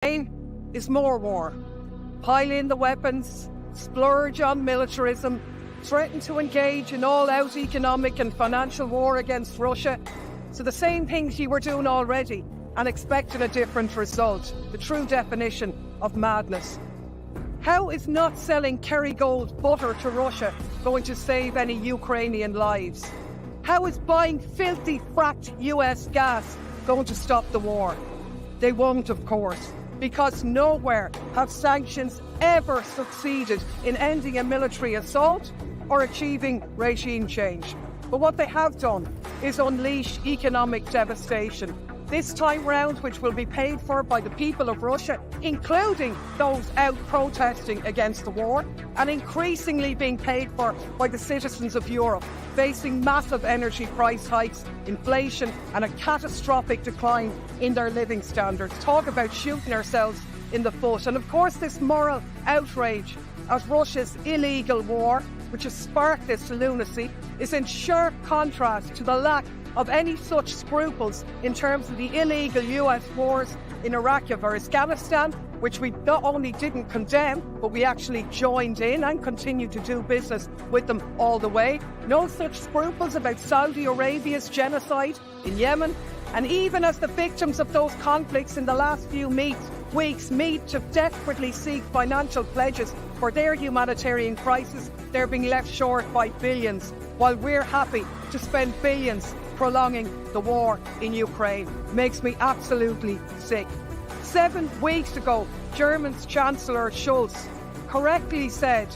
is more war. Pile in the weapons, splurge on militarism, threaten to engage in all-out economic and financial war against Russia. So the same things you were doing already and expecting a different result. The true definition of madness. How is not selling Kerrygold butter to Russia going to save any Ukrainian lives? How is buying filthy fracked US gas going to stop the war? They won't, of course, because nowhere have sanctions ever succeeded in ending a military assault or achieving regime change. But what they have done is unleash economic devastation. This time round, which will be paid for by the people of Russia, including those out protesting against the war, and increasingly being paid for by the citizens of Europe, facing massive energy price hikes, inflation, and a catastrophic decline in their living standards. Talk about shooting ourselves in the foot. And of course, this moral outrage at Russia's illegal war, which has sparked this lunacy, is in sharp contrast to the lack of any such scruples in terms of the illegal US wars in Iraq or Afghanistan, which we not only didn't condemn, but we actually joined in and continue to do business with them all the way. No such scruples about Saudi Arabia's genocide in Yemen. And even as the victims of those conflicts in the last few weeks meet to desperately seek financial pledges for their humanitarian crisis, they're being left short by billions, while we're happy to spend billions prolonging the war in Ukraine. Makes me absolutely sick. 7 weeks ago, German's Chancellor Scholz correctly said,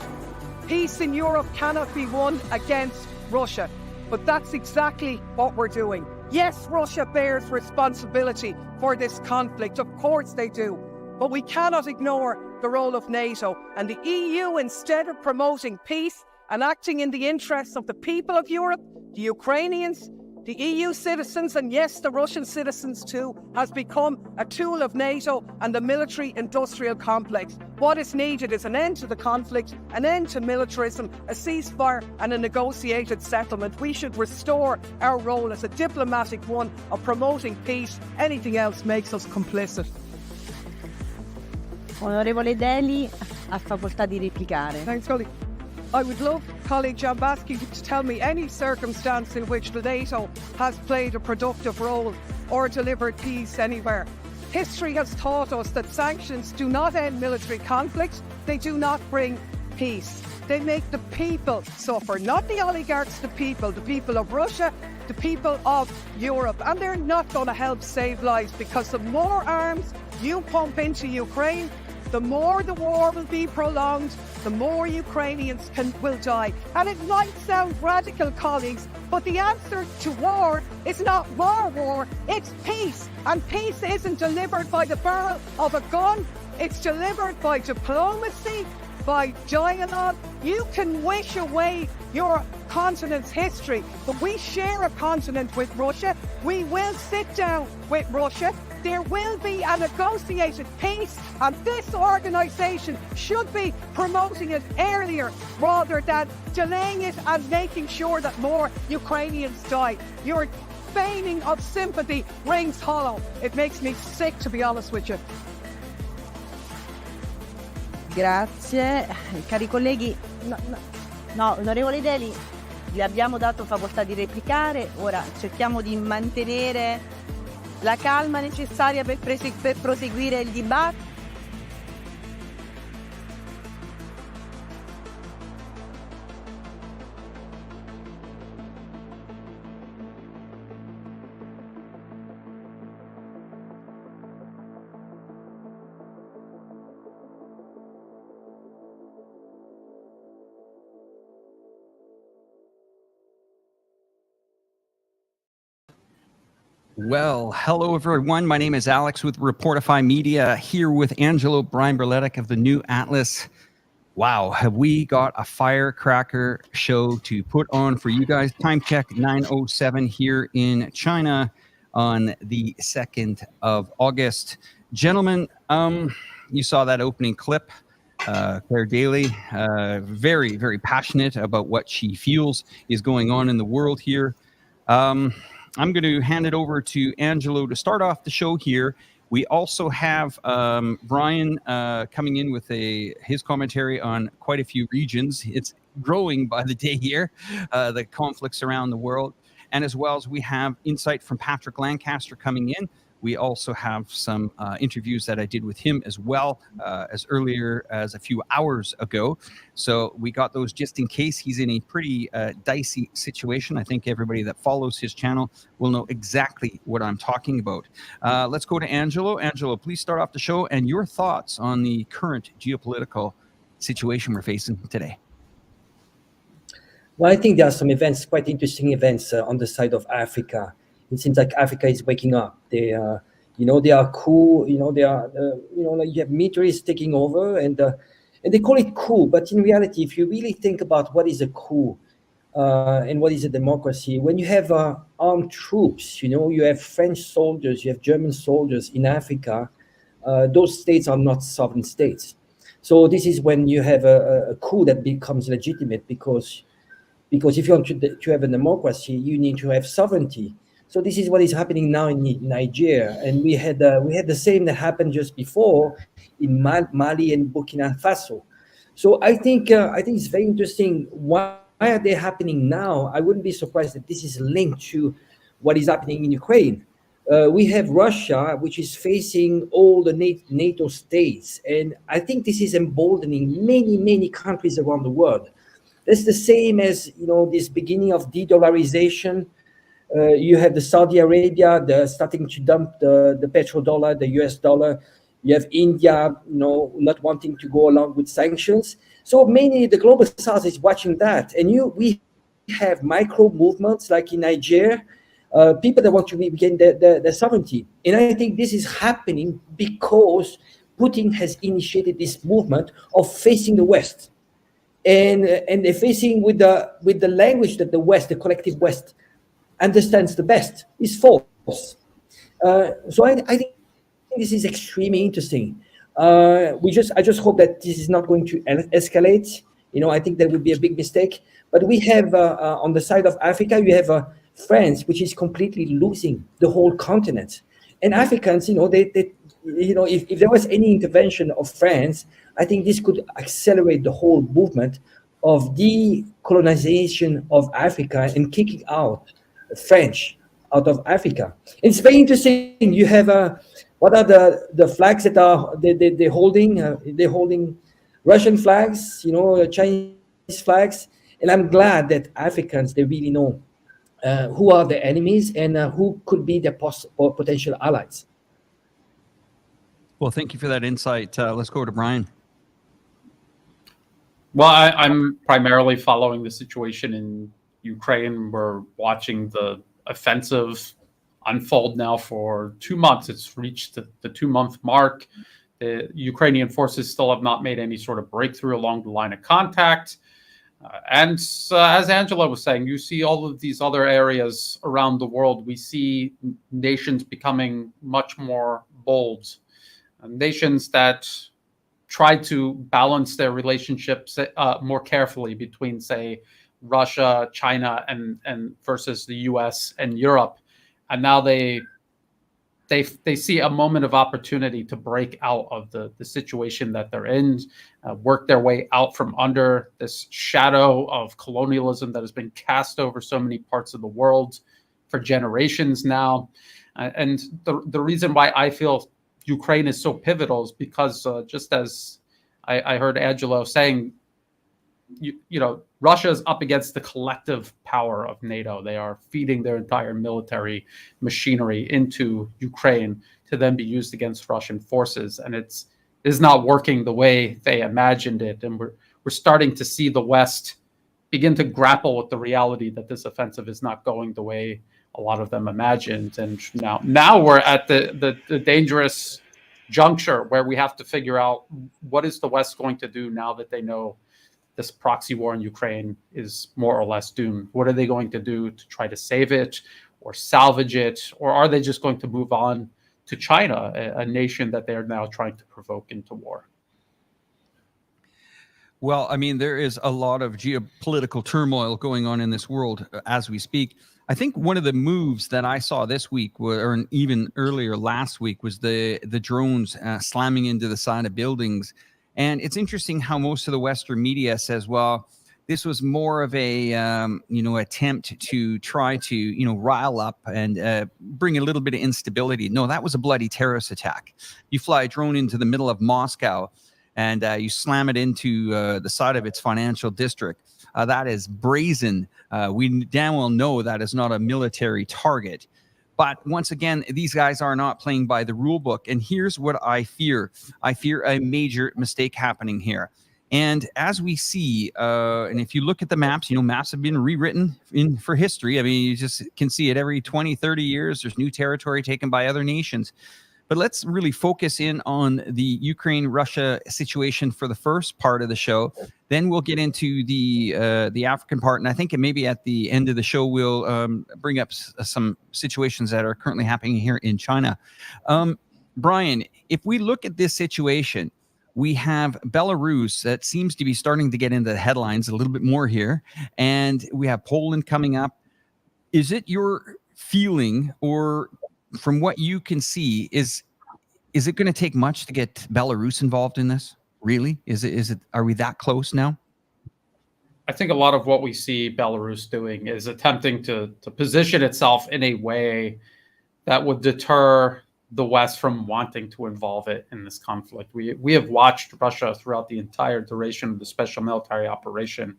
peace in Europe cannot be won against Russia. But that's exactly what we're doing. Yes, Russia bears responsibility for this conflict. Of course they do. But we cannot ignore the role of NATO and the EU. Instead of promoting peace and acting in the interests of the people of Europe, the Ukrainians, the EU citizens, and yes, the Russian citizens too, has become a tool of NATO and the military-industrial complex. What is needed is an end to the conflict, an end to militarism, a ceasefire and a negotiated settlement. We should restore our role as a diplomatic one of promoting peace. Anything else makes us complicit. Onorevole Daly, ha facoltà di replicare. Thanks, colleague. I would love colleague Jambaski to tell me any circumstance in which NATO has played a productive role or delivered peace anywhere. History has taught us that sanctions do not end military conflicts. They do not bring peace. They make the people suffer, not the oligarchs, the people of Russia, the people of Europe. And they're not going to help save lives, because the more arms you pump into Ukraine, the more the war will be prolonged, the more Ukrainians will die. And it might sound radical, colleagues, but the answer to war is not more war, it's peace. And peace isn't delivered by the barrel of a gun, it's delivered by diplomacy, by dialogue. You can wish away your continent's history, but we share a continent with Russia. We will sit down with Russia. There will be a negotiated peace, and this organisation should be promoting it earlier rather than delaying it and making sure that more Ukrainians die. Your feigning of sympathy rings hollow. It makes me sick, to be honest with you. Grazie. Cari colleghi, no, onorevole Daly, gli abbiamo dato facoltà di replicare, ora cerchiamo di mantenere la calma necessaria per proseguire il dibattito. Well, hello everyone. My name is Alex with Reporterfy Media, here with Angelo Brian Berletic of the new Atlas. Wow, have we got a firecracker show to put on for you guys. Time check 9:07 here in China on the 2nd of August. Gentlemen, you saw that opening clip. Claire Daly, very, very passionate about what she feels is going on in the world here. I'm going to hand it over to Angelo to start off the show here We also have Brian coming in with his commentary on quite a few regions. It's growing by the day here, the conflicts around the world. And as well as we have insight from Patrick Lancaster coming in. We also have some interviews that I did with him as well, as earlier as a few hours ago. So we got those just in case. He's in a pretty dicey situation. I think everybody that follows his channel will know exactly what I'm talking about. Let's go to Angelo. Angelo, please start off the show and your thoughts on the current geopolitical situation we're facing today. Well, I think there are some events, quite interesting events on the side of Africa. It seems like Africa is waking up. They are cool. They are, like you have militaries taking over, and they call it coup. But in reality, if you really think about what is a coup and what is a democracy, when you have armed troops, you have French soldiers, you have German soldiers in Africa. Those states are not sovereign states. So this is when you have a coup that becomes legitimate because if you want to have a democracy, you need to have sovereignty. So this is what is happening now in Nigeria, and we had the same that happened just before in Mali and Burkina Faso. So I think it's very interesting. Why are they happening now? I wouldn't be surprised that this is linked to what is happening in Ukraine. We have Russia, which is facing all the NATO states, and I think this is emboldening many countries around the world. That's the same as this beginning of de-dollarization. You have the Saudi Arabia starting to dump the petrodollar, the US dollar. You have India, not wanting to go along with sanctions. So mainly the global south is watching that. And we have micro movements like in Nigeria, people that want to regain their sovereignty. And I think this is happening because Putin has initiated this movement of facing the West. And they're facing with the language that the West, the collective West, understands the best, is false. So I think this is extremely interesting. I just hope that this is not going to escalate. I think that would be a big mistake. But we have on the side of Africa, you have France, which is completely losing the whole continent. And Africans, if there was any intervention of France, I think this could accelerate the whole movement of decolonization of Africa and kicking out French out of Africa. And it's very interesting. You have what are the flags that are they're holding? They're holding Russian flags, Chinese flags. And I'm glad that Africans, they really know who are the enemies and who could be their potential allies. Well, thank you for that insight. Let's go to Brian. Well, I'm primarily following the situation in Ukraine. We're watching the offensive unfold now for 2 months. It's reached the 2-month mark. The Ukrainian forces still have not made any sort of breakthrough along the line of contact. And as Angela was saying, you see all of these other areas around the world. We see nations becoming much more bold. Nations that try to balance their relationships more carefully between, say, Russia, China, and versus the U.S. and Europe, and now they see a moment of opportunity to break out of the situation that they're in, work their way out from under this shadow of colonialism that has been cast over so many parts of the world for generations now. And the reason why I feel Ukraine is so pivotal is because just as I heard Angelo saying, Russia is up against the collective power of NATO. They are feeding their entire military machinery into Ukraine to then be used against Russian forces. And it is not working the way they imagined it. And we're starting to see the West begin to grapple with the reality that this offensive is not going the way a lot of them imagined. And now we're at the dangerous juncture where we have to figure out what is the West going to do now that they know this proxy war in Ukraine is more or less doomed. What are they going to do to try to save it or salvage it? Or are they just going to move on to China, a nation that they're now trying to provoke into war? Well, I mean, there is a lot of geopolitical turmoil going on in this world as we speak. I think one of the moves that I saw this week, or even earlier last week, was the drones slamming into the side of buildings. And it's interesting how most of the Western media says, well, this was more of a attempt to try to rile up and bring a little bit of instability. No, that was a bloody terrorist attack. You fly a drone into the middle of Moscow and you slam it into the side of its financial district. That is brazen. We damn well know that is not a military target. But once again, these guys are not playing by the rule book. And here's what I fear. I fear a major mistake happening here. And as we see, and if you look at the maps, maps have been rewritten for history. I mean, you just can see it every 20, 30 years. There's new territory taken by other nations. But let's really focus in on the Ukraine-Russia situation for the first part of the show. Then we'll get into the African part, and I think maybe at the end of the show we'll bring up some situations that are currently happening here in China. Brian, if we look at this situation, we have Belarus that seems to be starting to get into the headlines a little bit more here, and we have Poland coming up. Is it your feeling, or from what you can see, is it going to take much to get Belarus involved in this? Really? Are we that close now? I think a lot of what we see Belarus doing is attempting to position itself in a way that would deter the West from wanting to involve it in this conflict. We have watched Russia throughout the entire duration of the special military operation,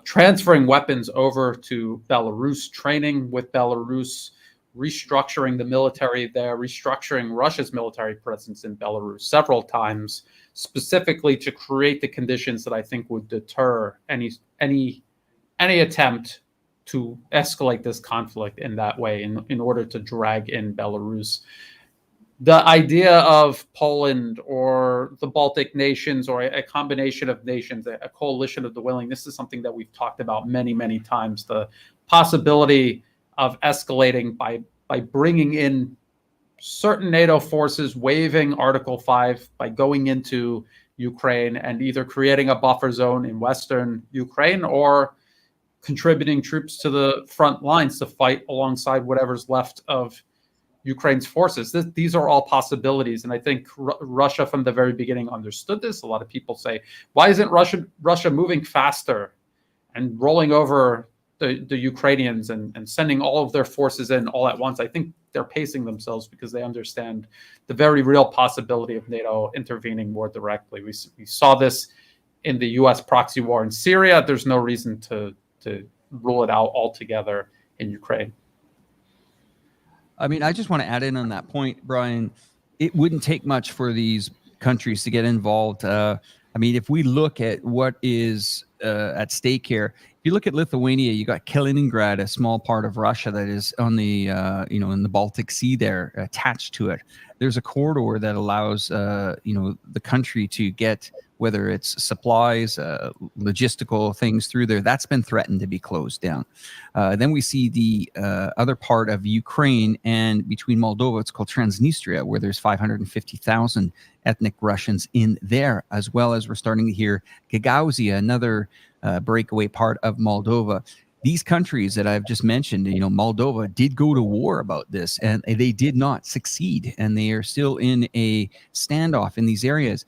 transferring weapons over to Belarus, training with Belarus, restructuring the military there, restructuring Russia's military presence in Belarus several times, specifically to create the conditions that I think would deter any attempt to escalate this conflict in that way, in order to drag in Belarus. The idea of Poland or the Baltic nations, or a combination of nations, a coalition of the willing, this is something that we've talked about many, many times. The possibility of escalating by bringing in certain NATO forces, waiving Article 5, by going into Ukraine and either creating a buffer zone in Western Ukraine or contributing troops to the front lines to fight alongside whatever's left of Ukraine's forces. These are all possibilities. And I think Russia from the very beginning understood this. A lot of people say, why isn't Russia moving faster and rolling over the Ukrainians and sending all of their forces in all at once? I think they're pacing themselves because they understand the very real possibility of NATO intervening more directly. We saw this in the U.S. proxy war in Syria. There's no reason to rule it out altogether in Ukraine. I mean, I just want to add in on that point, Brian. It wouldn't take much for these countries to get involved. I mean, if we look at what is at stake here, if you look at Lithuania, you got Kaliningrad, a small part of Russia that is on the, in the Baltic Sea there, attached to it. There's a corridor that allows, the country to get, whether it's supplies, logistical things through there. That's been threatened to be closed down. Then we see the other part of Ukraine and between Moldova, it's called Transnistria, where there's 550,000 ethnic Russians in there, as well as we're starting to hear Gagauzia, another breakaway part of Moldova. These countries that I've just mentioned, Moldova did go to war about this, and they did not succeed, and they are still in a standoff in these areas.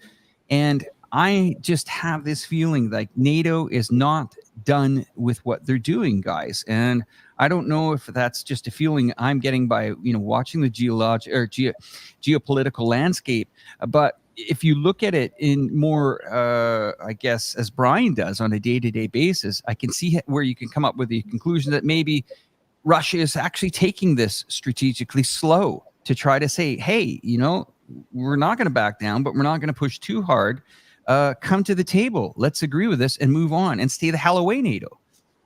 And I just have this feeling like NATO is not done with what they're doing, guys. And I don't know if that's just a feeling I'm getting by, watching the geopolitical landscape. But if you look at it in more, I guess, as Brian does on a day-to-day basis, I can see where you can come up with the conclusion that maybe Russia is actually taking this strategically slow to try to say, hey, we're not going to back down, but we're not going to push too hard. Come to the table. Let's agree with this and move on and stay the hell away, NATO.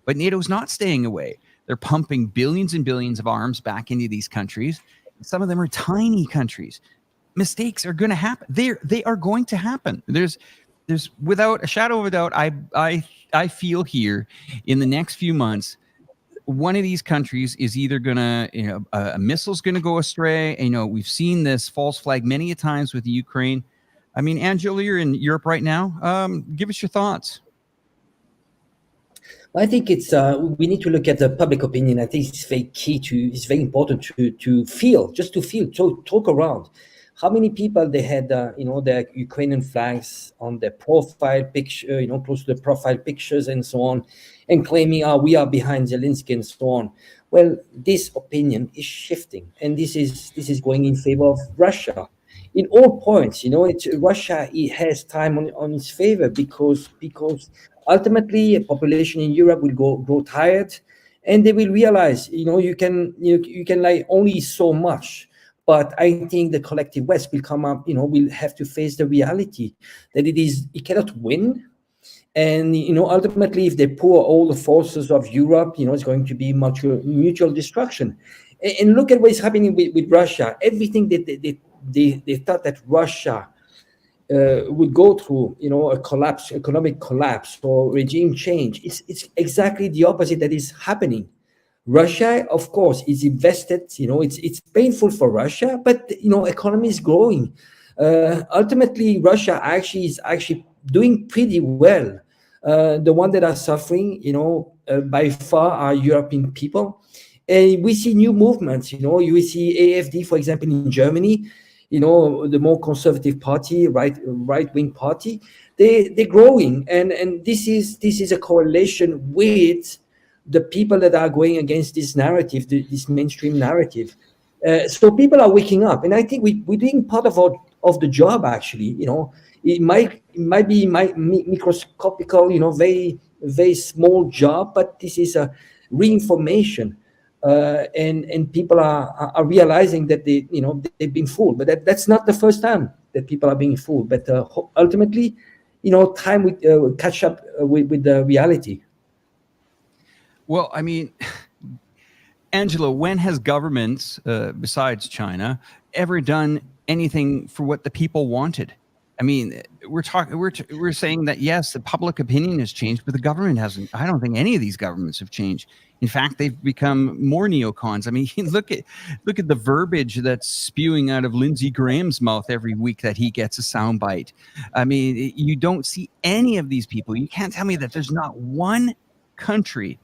But NATO's not staying away. They're pumping billions and billions of arms back into these countries. Some of them are tiny countries. Mistakes are going to happen. They are going to happen. There's without a shadow of a doubt, I feel here in the next few months, one of these countries is either going to, a missile's going to go astray. We've seen this false flag many a times with Ukraine. I mean, Angela, you're in Europe right now. Give us your thoughts. I think we need to look at the public opinion. I think it's very key it's very important to feel, to talk around. How many people they had, their Ukrainian flags on their profile picture, close to the profile pictures and so on, and claiming, we are behind Zelensky and so on. Well, this opinion is shifting, and this is going in favor of Russia. In all points, Russia has time on its favor because ultimately, a population in Europe will grow tired, and they will realize, you can lie only so much. But I think the collective West will come up, will have to face the reality that it cannot win. And, ultimately, if they pour all the forces of Europe, it's going to be mutual destruction. And look at what is happening with Russia. Everything that they thought that Russia would go through, a economic collapse or regime change. It's exactly the opposite that is happening. Russia, of course, is invested. It's painful for Russia, but economy is growing. Ultimately, Russia is actually doing pretty well. The ones that are suffering, by far are European people. And we see new movements. You see AfD, for example, in Germany. The more conservative party, right-wing party, they're growing, and this is a correlation with the people that are going against this narrative, this mainstream narrative. So people are waking up, and I think we're doing part of the job. Actually, it might be microscopical, very very small job, but this is a reinformation. And people are realizing that they've been fooled, but that's not the first time that people are being fooled. But ultimately, time will catch up with the reality. Well, I mean, Angelo, when has governments, besides China, ever done anything for what the people wanted? I mean, we're saying that yes, the public opinion has changed, but the government hasn't. I don't think any of these governments have changed. In fact, they've become more neocons. I mean, look at the verbiage that's spewing out of Lindsey Graham's mouth every week that he gets a soundbite. I mean, you don't see any of these people. You can't tell me that there's not one country,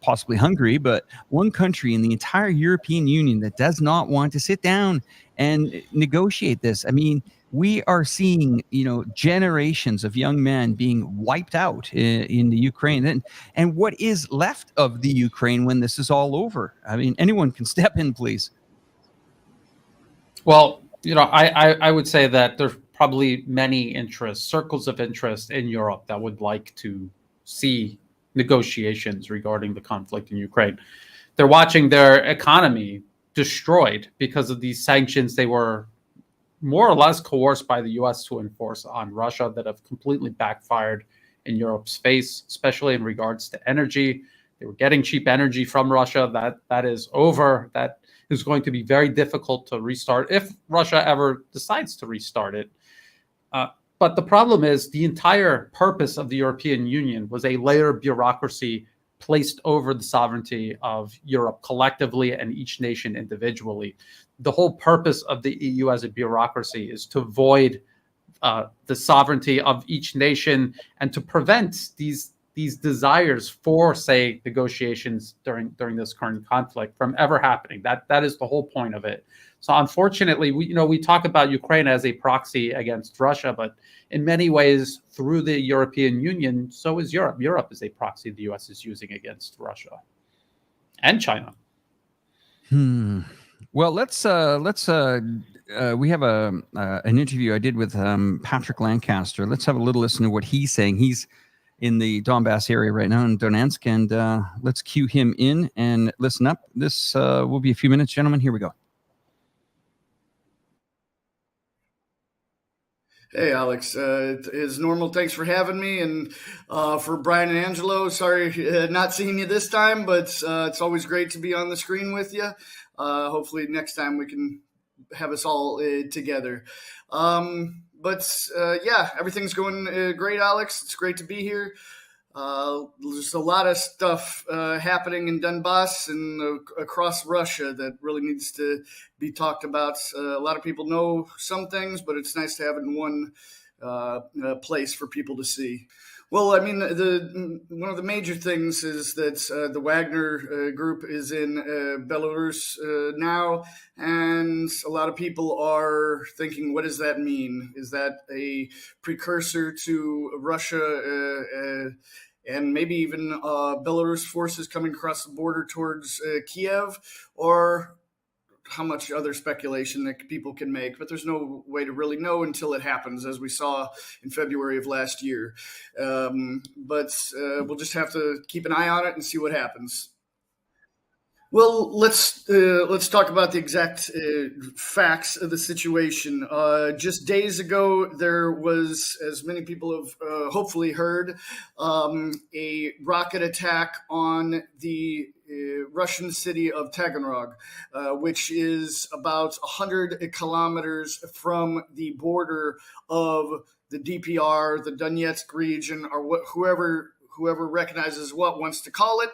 possibly Hungary, but one country in the entire European Union that does not want to sit down and negotiate this. I mean, we are seeing, generations of young men being wiped out in the Ukraine, and what is left of the Ukraine when this is all over? I mean, anyone can step in, please. Well, I would say that there's probably many circles of interest in Europe that would like to see negotiations regarding the conflict in Ukraine. They're watching their economy destroyed because of these sanctions they were more or less coerced by the US to enforce on Russia that have completely backfired in Europe's face, especially in regards to energy. They were getting cheap energy from Russia. That is over. That is going to be very difficult to restart if Russia ever decides to restart it. But the problem is the entire purpose of the European Union was a layer of bureaucracy placed over the sovereignty of Europe collectively and each nation individually. The whole purpose of the EU as a bureaucracy is to void the sovereignty of each nation and to prevent these desires for, say, negotiations during this current conflict from ever happening. That is the whole point of it. So unfortunately, we talk about Ukraine as a proxy against Russia, but in many ways, through the European Union, so is Europe. Europe is a proxy the US is using against Russia and China. Well, let's we have an interview I did with Patrick Lancaster. Let's have a little listen to what he's saying. He's in the Donbass area right now in Donetsk, and let's cue him in and listen up. This will be a few minutes, gentlemen. Here we go. Hey, Alex. As normal, thanks for having me. And for Brian and Angelo, sorry not seeing you this time, but it's always great to be on the screen with you. Hopefully next time we can have us all together. But everything's going great, Alex. It's great to be here. There's a lot of stuff happening in Donbass and across Russia that really needs to be talked about. A lot of people know some things, but it's nice to have it in one place for people to see. Well, I mean, one of the major things is that the Wagner group is in Belarus now, and a lot of people are thinking, what does that mean? Is that a precursor to Russia and maybe even Belarus forces coming across the border towards Kiev, or how much other speculation that people can make, but there's no way to really know until it happens, as we saw in February of last year. But we'll just have to keep an eye on it and see what happens. Well, let's talk about the exact facts of the situation. Just days ago, there was, as many people have hopefully heard, a rocket attack on the Russian city of Taganrog, which is about 100 kilometers from the border of the DPR, the Donetsk region, or whoever recognizes what wants to call it,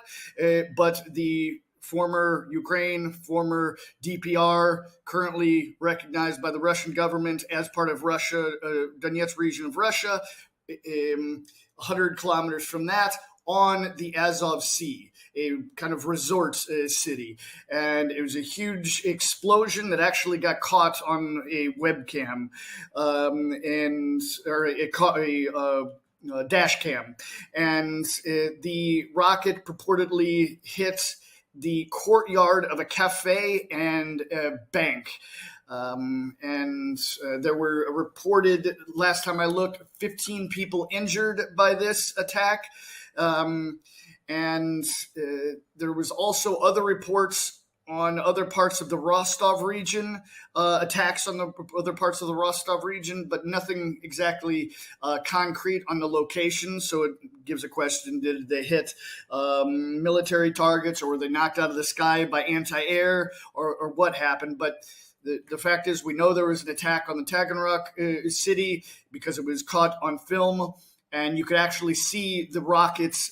but the former Ukraine, former DPR, currently recognized by the Russian government as part of Russia, Donetsk region of Russia, 100 kilometers from that, on the Azov Sea, a kind of resort city. And it was a huge explosion that actually got caught on a webcam or a dash cam. And the rocket purportedly hit the courtyard of a cafe and a bank. There were reported, last time I looked, 15 people injured by this attack. There was also other reports on other parts of the Rostov region, attacks on the other parts of the Rostov region, but nothing exactly concrete on the location. So it gives a question: did they hit military targets, or were they knocked out of the sky by anti-air, or what happened? But the fact is, we know there was an attack on the Taganrog city because it was caught on film, and you could actually see the rockets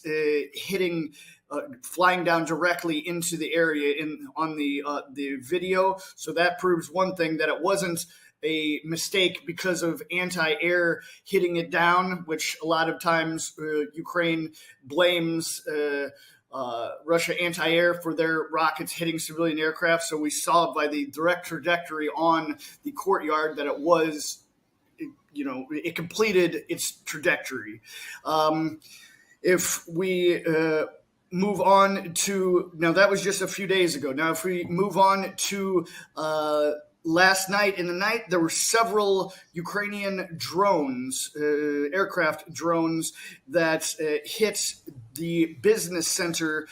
hitting, flying down directly into the area on the video. So that proves one thing, that it wasn't a mistake because of anti-air hitting it down, which a lot of times Ukraine blames Russia anti-air for their rockets hitting civilian aircraft. So we saw by the direct trajectory on the courtyard that it was, it completed its trajectory. If we move on to, now that was just a few days ago. Now, if we move on to last night, in the night, there were several Ukrainian drones, aircraft drones, that hit the business center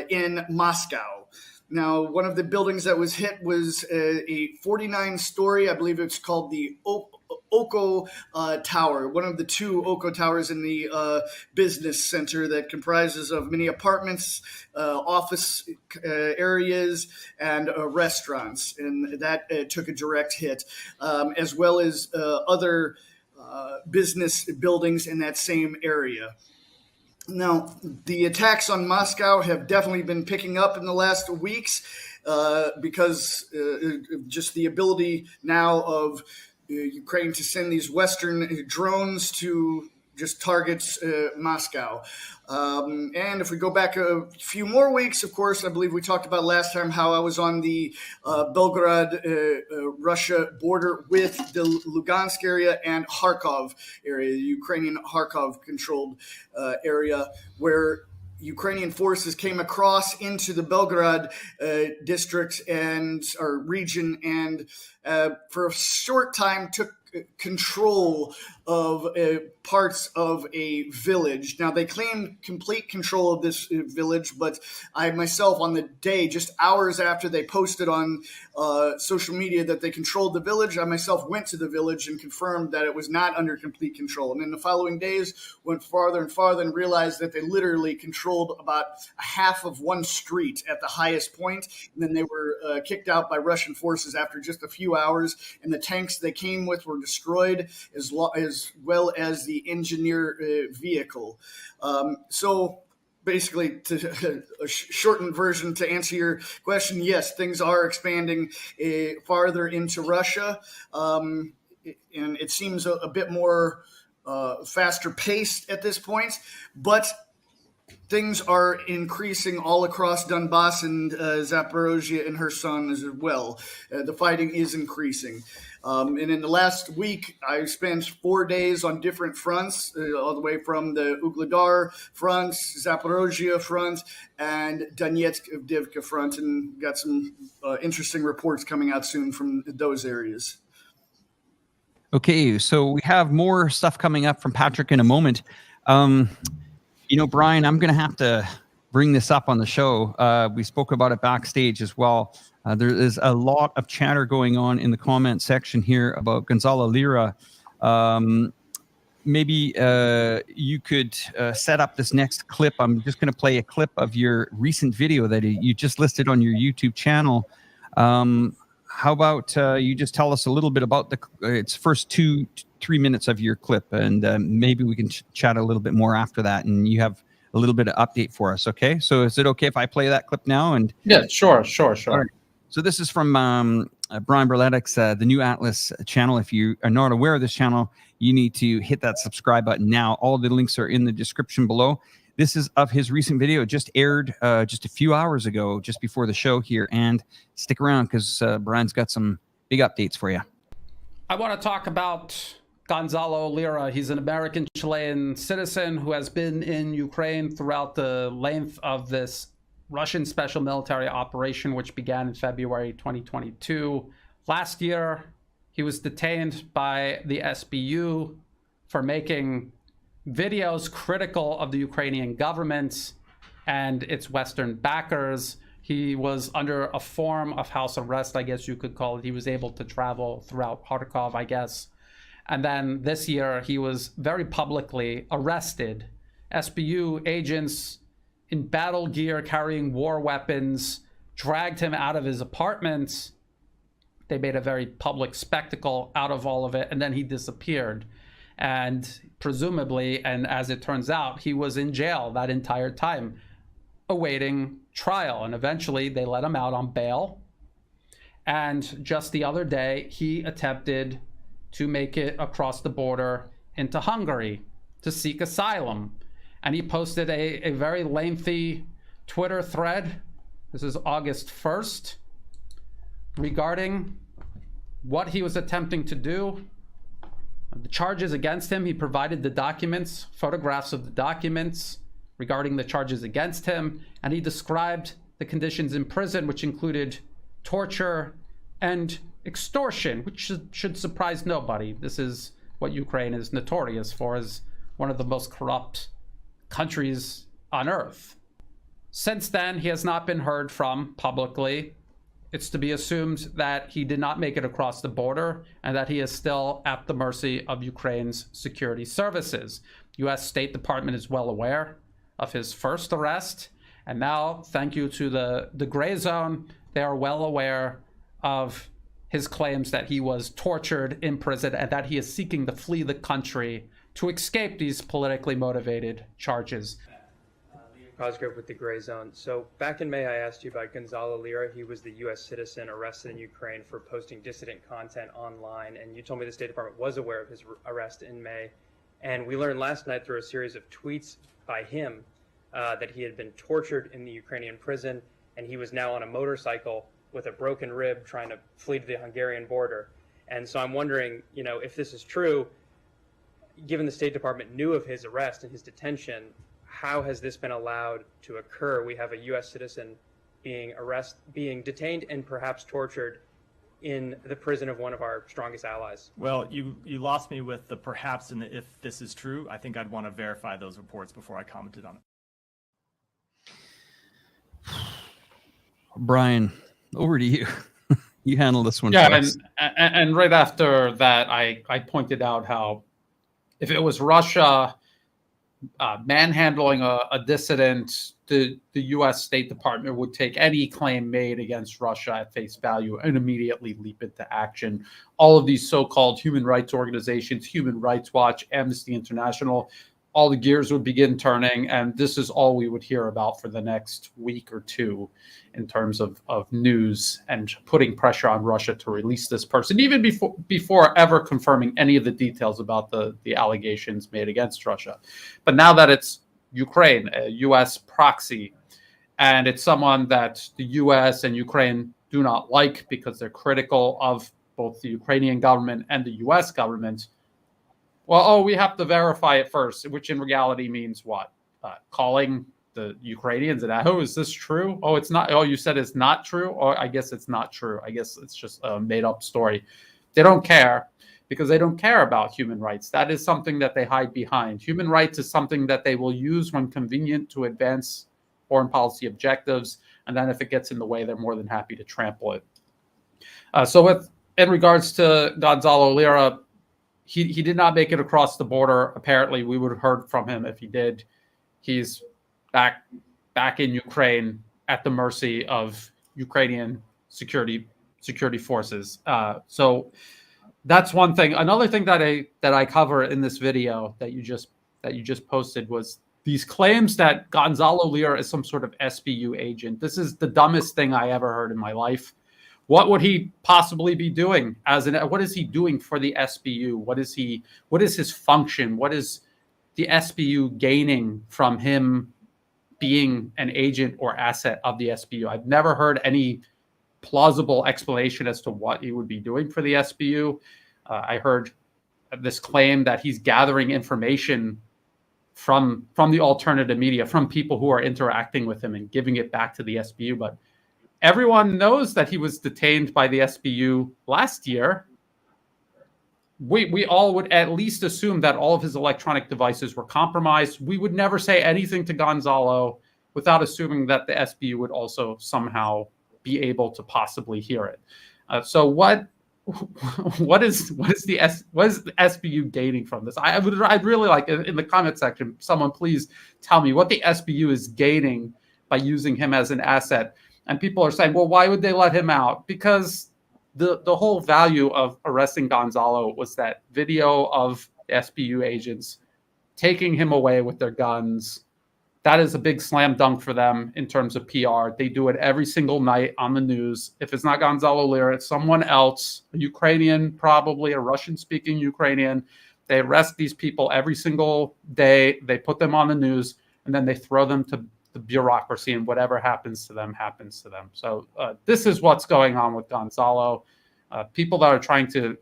in Moscow. Now, one of the buildings that was hit was a 49-story, I believe it's called the Oko Tower, one of the two Oko Towers in the business center that comprises of many apartments, office areas, and restaurants. And that took a direct hit, as well as other business buildings in that same area. Now, the attacks on Moscow have definitely been picking up in the last weeks because just the ability now of Ukraine to send these Western drones to just targets Moscow. And if we go back a few more weeks, of course, I believe we talked about last time how I was on the Belgorod-Russia border with the Lugansk area and Kharkov area, the Ukrainian Kharkov-controlled area, where Ukrainian forces came across into the Belgorod district or region, and for a short time took control of parts of a village. Now, they claimed complete control of this village, but I myself, on the day, just hours after they posted on social media that they controlled the village, I myself went to the village and confirmed that it was not under complete control. And in the following days, went farther and farther and realized that they literally controlled about a half of one street at the highest point. And then they were kicked out by Russian forces after just a few hours, and the tanks they came with were destroyed, as well as the engineer vehicle. So basically, to a shortened version to answer your question, yes, things are expanding farther into Russia. and it seems a bit more faster paced at this point, but things are increasing all across Donbass and Zaporozhye and Kherson as well. The fighting is increasing. And in the last week, I spent 4 days on different fronts, all the way from the Ugledar front, Zaporozhye front, and Donetsk-Avdiivka front, and got some interesting reports coming out soon from those areas. Okay, so we have more stuff coming up from Patrick in a moment. Brian, I'm going to have to bring this up on the show. We spoke about it backstage as well. There is a lot of chatter going on in the comment section here about Gonzalo Lira. Maybe you could set up this next clip. I'm just going to play a clip of your recent video that you just listed on your YouTube channel. How about you just tell us a little bit about its first 2-3 minutes of your clip, and maybe we can chat a little bit more after that, and you have a little bit of update for us. Okay, so is it okay if I play that clip now? And yeah, sure. All right. So this is from Brian Berletic's the New Atlas channel. If you are not aware of this channel, you need to hit that subscribe button now. All the links are in the description below. This is of his recent video. It just aired just a few hours ago, just before the show here. And stick around because Brian's got some big updates for you. I want to talk about Gonzalo Lira. He's an American Chilean citizen who has been in Ukraine throughout the length of this Russian special military operation, which began in February 2022. Last year, he was detained by the SBU for making videos critical of the Ukrainian government and its Western backers. He was under a form of house arrest, I guess you could call it. He was able to travel throughout Kharkov, I guess. And then this year, he was very publicly arrested. SBU agents in battle gear carrying war weapons dragged him out of his apartment. They made a very public spectacle out of all of it, and then he disappeared. And presumably, and as it turns out, he was in jail that entire time, awaiting trial. And eventually, they let him out on bail. And just the other day, he attempted to make it across the border into Hungary to seek asylum. And he posted a very lengthy Twitter thread. This is August 1st, regarding what he was attempting to do. The charges against him, he provided the documents, photographs of the documents regarding the charges against him, and he described the conditions in prison, which included torture and extortion, which should surprise nobody. This is what Ukraine is notorious for, as one of the most corrupt countries on earth. Since then, he has not been heard from publicly. It's to be assumed that he did not make it across the border and that he is still at the mercy of Ukraine's security services. U.S. State Department is well aware of his first arrest, and now, thank you to the gray zone, they are well aware of his claims that he was tortured in prison and that he is seeking to flee the country to escape these politically motivated charges. Cosgrove with the Gray Zone. So back in May, I asked you about Gonzalo Lira. He was the U.S. citizen arrested in Ukraine for posting dissident content online, and you told me the State Department was aware of his arrest in May. And we learned last night through a series of tweets by him that he had been tortured in the Ukrainian prison, and he was now on a motorcycle with a broken rib trying to flee to the Hungarian border. And so I'm wondering, if this is true, given the State Department knew of his arrest and his detention, how has this been allowed to occur? We have a U.S. citizen being detained and perhaps tortured in the prison of one of our strongest allies. Well, you lost me with the perhaps and the if this is true. I think I'd want to verify those reports before I commented on it. Brian, over to you. You handle this one. Yeah, and right after that, I pointed out how if it was Russia manhandling a dissident, the U.S. State Department would take any claim made against Russia at face value and immediately leap into action. All of these so-called human rights organizations, Human Rights Watch, Amnesty International, all the gears would begin turning, and this is all we would hear about for the next week or two in terms of news and putting pressure on Russia to release this person, even before ever confirming any of the details about the allegations made against Russia. But now that it's Ukraine, a U.S. proxy, and it's someone that the U.S. and Ukraine do not like because they're critical of both the Ukrainian government and the U.S. government, well, we have to verify it first, which in reality means what? Calling the Ukrainians and, oh, is this true? Oh, it's not. Oh, you said it's not true? Oh, I guess it's not true. I guess it's just a made-up story. They don't care because they don't care about human rights. That is something that they hide behind. Human rights is something that they will use when convenient to advance foreign policy objectives, and then if it gets in the way, they're more than happy to trample it. In regards to Gonzalo Lira, he did not make it across the border. Apparently, we would have heard from him if he did. He's back in Ukraine at the mercy of Ukrainian security forces. So that's one thing. Another thing that I cover in this video that you just posted was these claims that Gonzalo Lira is some sort of SBU agent. This is the dumbest thing I ever heard in my life. What would he possibly be doing what is he doing for the SBU? What is his function? What is the SBU gaining from him being an agent or asset of the SBU? I've never heard any plausible explanation as to what he would be doing for the SBU. I heard this claim that he's gathering information from the alternative media, from people who are interacting with him and giving it back to the SBU. But everyone knows that he was detained by the SBU last year. We all would at least assume that all of his electronic devices were compromised. We would never say anything to Gonzalo without assuming that the SBU would also somehow be able to possibly hear it. So what is the SBU gaining from this? I'd really like in the comment section, someone please tell me what the SBU is gaining by using him as an asset. And people are saying, well, why would they let him out? Because the whole value of arresting Gonzalo was that video of SBU agents taking him away with their guns. That is a big slam dunk for them in terms of PR. They do it every single night on the news. If it's not Gonzalo Lira, it's someone else, a Ukrainian, probably a Russian-speaking Ukrainian. They arrest these people every single day. They put them on the news, and then they throw them to the bureaucracy, and whatever happens to them, happens to them. So this is what's going on with Gonzalo. People that are trying to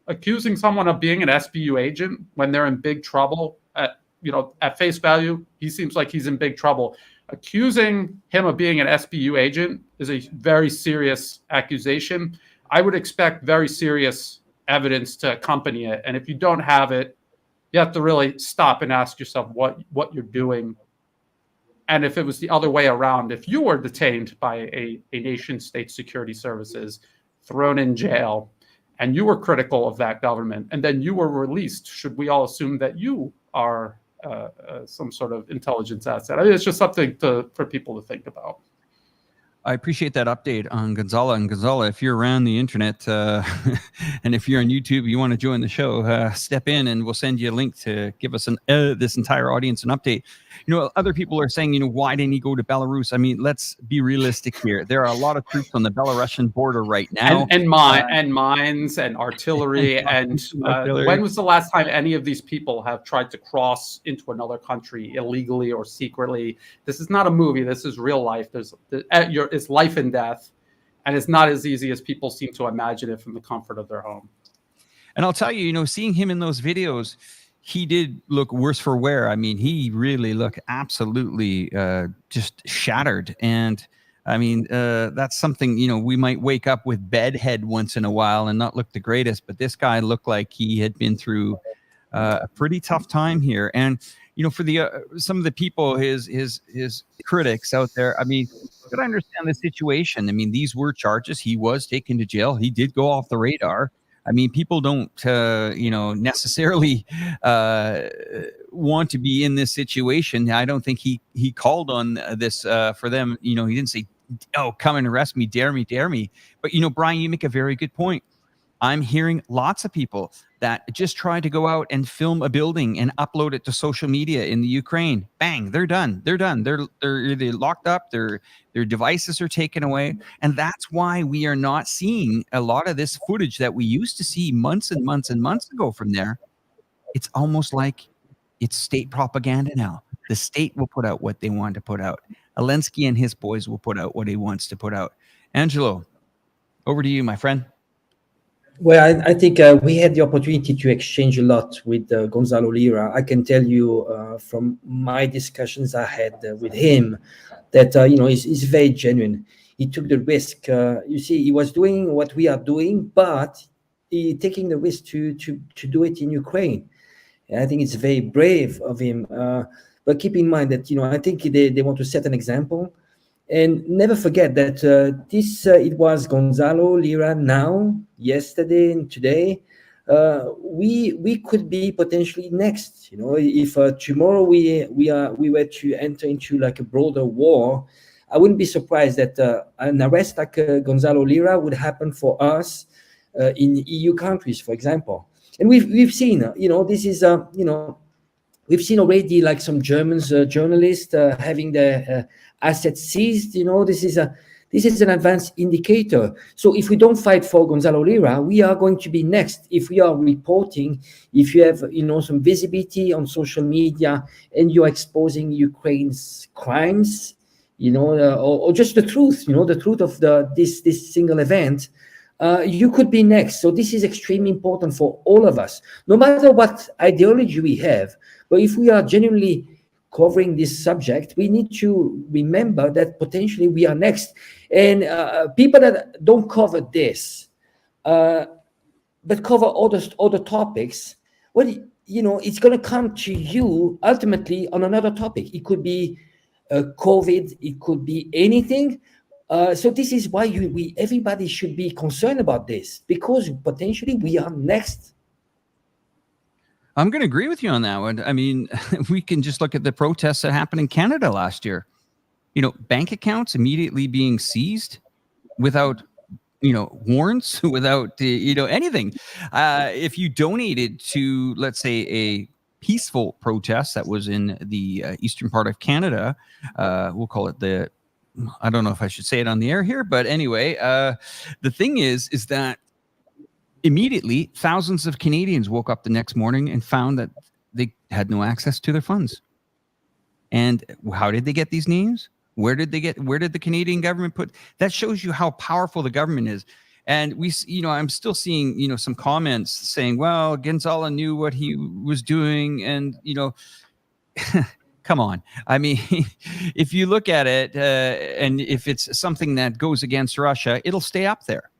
accusing someone of being an SBU agent when they're in big trouble, at face value, he seems like he's in big trouble. Accusing him of being an SBU agent is a very serious accusation. I would expect very serious evidence to accompany it. And if you don't have it, you have to really stop and ask yourself what you're doing. And if it was the other way around, if you were detained by a nation state security services, thrown in jail, and you were critical of that government, and then you were released, should we all assume that you are some sort of intelligence asset? I mean, it's just something for people to think about. I appreciate that update on Gonzalo. And Gonzalo, if you're around the internet and if you're on YouTube, you want to join the show, step in and we'll send you a link to give us this entire audience an update. Other people are saying, why didn't he go to Belarus? I mean, let's be realistic here. There are a lot of troops on the Belarusian border right now. And mines and artillery. and when was the last time any of these people have tried to cross into another country illegally or secretly? This is not a movie. This is real life. It's life and death. And it's not as easy as people seem to imagine it from the comfort of their home. And I'll tell you, seeing him in those videos, he did look worse for wear. I mean, he really looked absolutely just shattered. And I mean, that's something, we might wake up with bedhead once in a while and not look the greatest. But this guy looked like he had been through a pretty tough time here. And, for the some of the people, his critics out there, I mean, you got to understand the situation. I mean, these were charges. He was taken to jail. He did go off the radar. I mean, people don't, necessarily want to be in this situation. I don't think he called on this for them. He didn't say, "Oh, come and arrest me, dare me, dare me." But Brian, you make a very good point. I'm hearing lots of people that just try to go out and film a building and upload it to social media in the Ukraine. Bang, they're done. They're done. They're locked up. Their devices are taken away. And that's why we are not seeing a lot of this footage that we used to see months and months and months ago from there. It's almost like it's state propaganda now. The state will put out what they want to put out. Zelensky and his boys will put out what he wants to put out. Angelo, over to you, my friend. Well, I think we had the opportunity to exchange a lot with Gonzalo Lira. I can tell you from my discussions I had with him that he's very genuine. He took the risk. You see, he was doing what we are doing, but he taking the risk to do it in Ukraine. And I think it's very brave of him. But keep in mind that I think they want to set an example. And never forget that it was Gonzalo Lira now, yesterday and today. We could be potentially next. If tomorrow we were to enter into like a broader war, I wouldn't be surprised that an arrest like Gonzalo Lira would happen for us in EU countries, for example. And we've seen, this is we've seen already like some journalists having their assets seized. This is an advanced indicator. So if we don't fight for Gonzalo Lira, we are going to be next. If we are reporting, if you have some visibility on social media and you're exposing Ukraine's crimes, or just the truth, the truth of this single event, you could be next. So this is extremely important for all of us, no matter what ideology we have. But if we are genuinely covering this subject, we need to remember that potentially we are next. And people that don't cover this, but cover other topics, well, it's going to come to you ultimately on another topic. It could be COVID, it could be anything. So this is why everybody should be concerned about this, because potentially we are next. I'm going to agree with you on that one. I mean, we can just look at the protests that happened in Canada last year. Bank accounts immediately being seized without, warrants, without, anything. If you donated to, let's say, a peaceful protest that was in the eastern part of Canada, we'll call it I don't know if I should say it on the air here, but anyway, the thing is that immediately thousands of Canadians woke up the next morning and found that they had no access to their funds. And how did they get these names? Where did the Canadian government put? That shows you how powerful the government is. And I'm still seeing, some comments saying, well, Gonzalo knew what he was doing. And, come on. I mean, if you look at it, and if it's something that goes against Russia, it'll stay up there.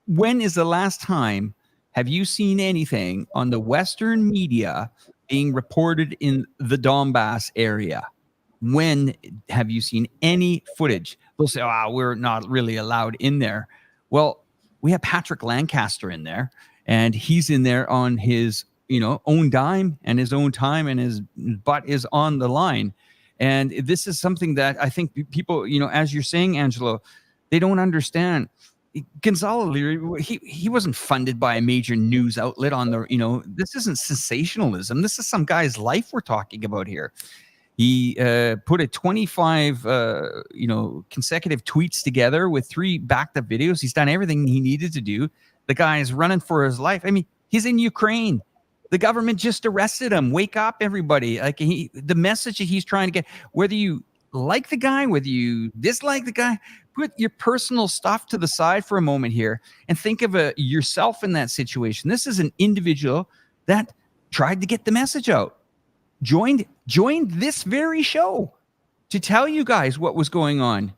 When is the last time have you seen anything on the Western media being reported in the Donbass area? When have you seen any footage? They'll say, we're not really allowed in there. Well, we have Patrick Lancaster in there, and he's in there on his own dime and his own time, and his butt is on the line. And this is something that I think people, as you're saying, Angelo, they don't understand. Gonzalo Lira, he wasn't funded by a major news outlet on the, this isn't sensationalism. This is some guy's life we're talking about here. He put a 25, consecutive tweets together with 3 backed up videos. He's done everything he needed to do. The guy is running for his life. I mean, he's in Ukraine. The government just arrested him. Wake up, everybody. Like the message that he's trying to get, whether you like the guy, whether you dislike the guy, put your personal stuff to the side for a moment here and think of yourself in that situation. This is an individual that tried to get the message out, joined this very show to tell you guys what was going on.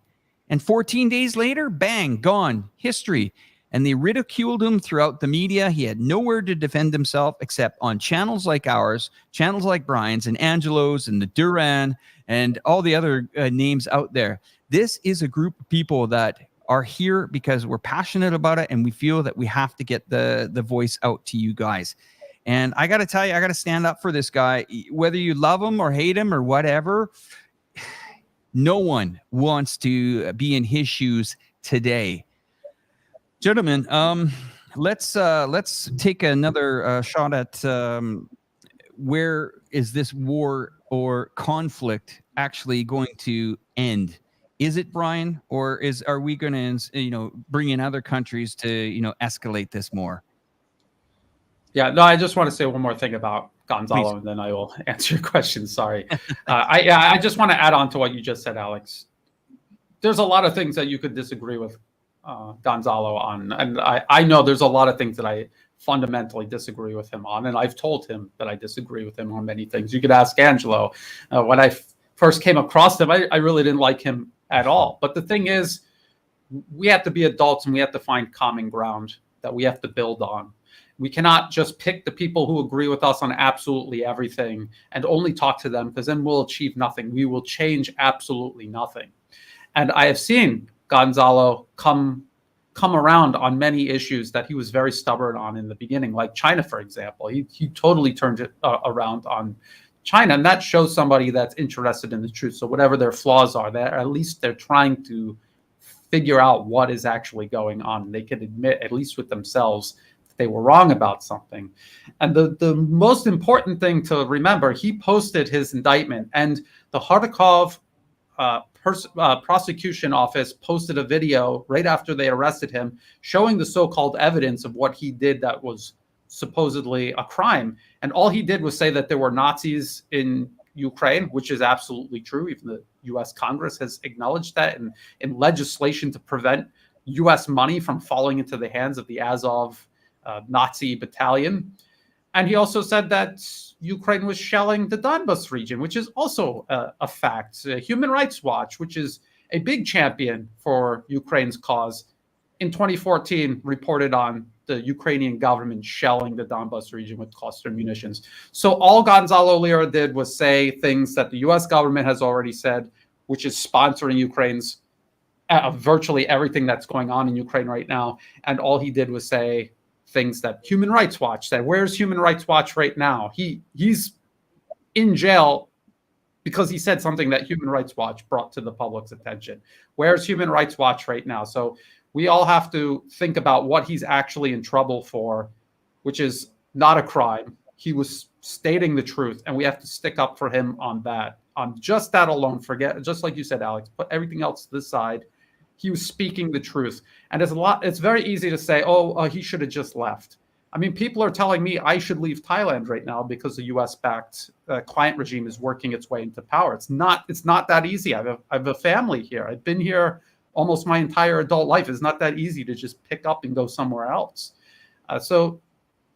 And 14 days later, bang, gone, history. And they ridiculed him throughout the media. He had nowhere to defend himself except on channels like ours, channels like Brian's and Angelo's and the Duran and all the other names out there. This is a group of people that are here because we're passionate about it, and we feel that we have to get the voice out to you guys. And I got to tell you, I got to stand up for this guy, whether you love him or hate him or whatever. No one wants to be in his shoes today. Gentlemen, let's take another shot at where is this war or conflict actually going to end? Is it, Brian, or are we going to bring in other countries to escalate this more? Yeah, no, I just want to say one more thing about Gonzalo, Please. and then I will answer your question. Sorry. I just want to add on to what you just said, Alex. There's a lot of things that you could disagree with Gonzalo on. And I know there's a lot of things that I fundamentally disagree with him on. And I've told him that I disagree with him on many things. You could ask Angelo. When I first came across him, I really didn't like him at all. But the thing is, we have to be adults and we have to find common ground that we have to build on. We cannot just pick the people who agree with us on absolutely everything and only talk to them, because then we'll achieve nothing. We will change absolutely nothing. And I have seen Gonzalo come around on many issues that he was very stubborn on in the beginning, like China, for example. He totally turned it around on China, and that shows somebody that's interested in the truth. So whatever their flaws are, at least they're trying to figure out what is actually going on. They can admit, at least with themselves, they were wrong about something. And the most important thing to remember, he posted his indictment, and the Kharkov prosecution office posted a video right after they arrested him showing the so-called evidence of what he did that was supposedly a crime. And all he did was say that there were Nazis in Ukraine, which is absolutely true. Even the US Congress has acknowledged that in legislation to prevent US money from falling into the hands of the Azov Nazi battalion. And he also said that Ukraine was shelling the Donbas region, which is also a fact. Human Rights Watch, which is a big champion for Ukraine's cause, in 2014 reported on the Ukrainian government shelling the Donbas region with cluster munitions. So all Gonzalo Lira did was say things that the US government has already said, which is sponsoring Ukraine's virtually everything that's going on in Ukraine right now. And all he did was say things that Human Rights Watch said. Where's Human Rights Watch right now? He's in jail because he said something that Human Rights Watch brought to the public's attention. Where's Human Rights Watch right now? So we all have to think about what he's actually in trouble for, which is not a crime. He was stating the truth, and we have to stick up for him on that. On just that alone, forget, just like you said, Alex, put everything else to the side. He was speaking the truth. And it's very easy to say, he should have just left. I mean, people are telling me I should leave Thailand right now because the US-backed client regime is working its way into power. It's not that easy. I have a family here. I've been here almost my entire adult life. It's not that easy to just pick up and go somewhere else. So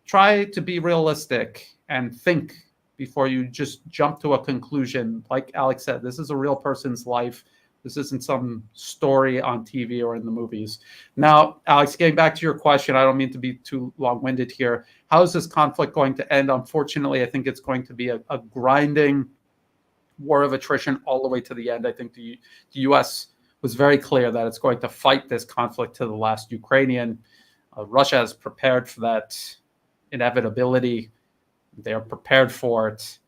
try to be realistic and think before you just jump to a conclusion. Like Alex said, this is a real person's life. This isn't some story on TV or in the movies. Now, Alex, getting back to your question, I don't mean to be too long-winded here. How is this conflict going to end? Unfortunately, I think it's going to be a grinding war of attrition all the way to the end. I think the U.S. was very clear that it's going to fight this conflict to the last Ukrainian. Russia has prepared for that inevitability. They are prepared for it.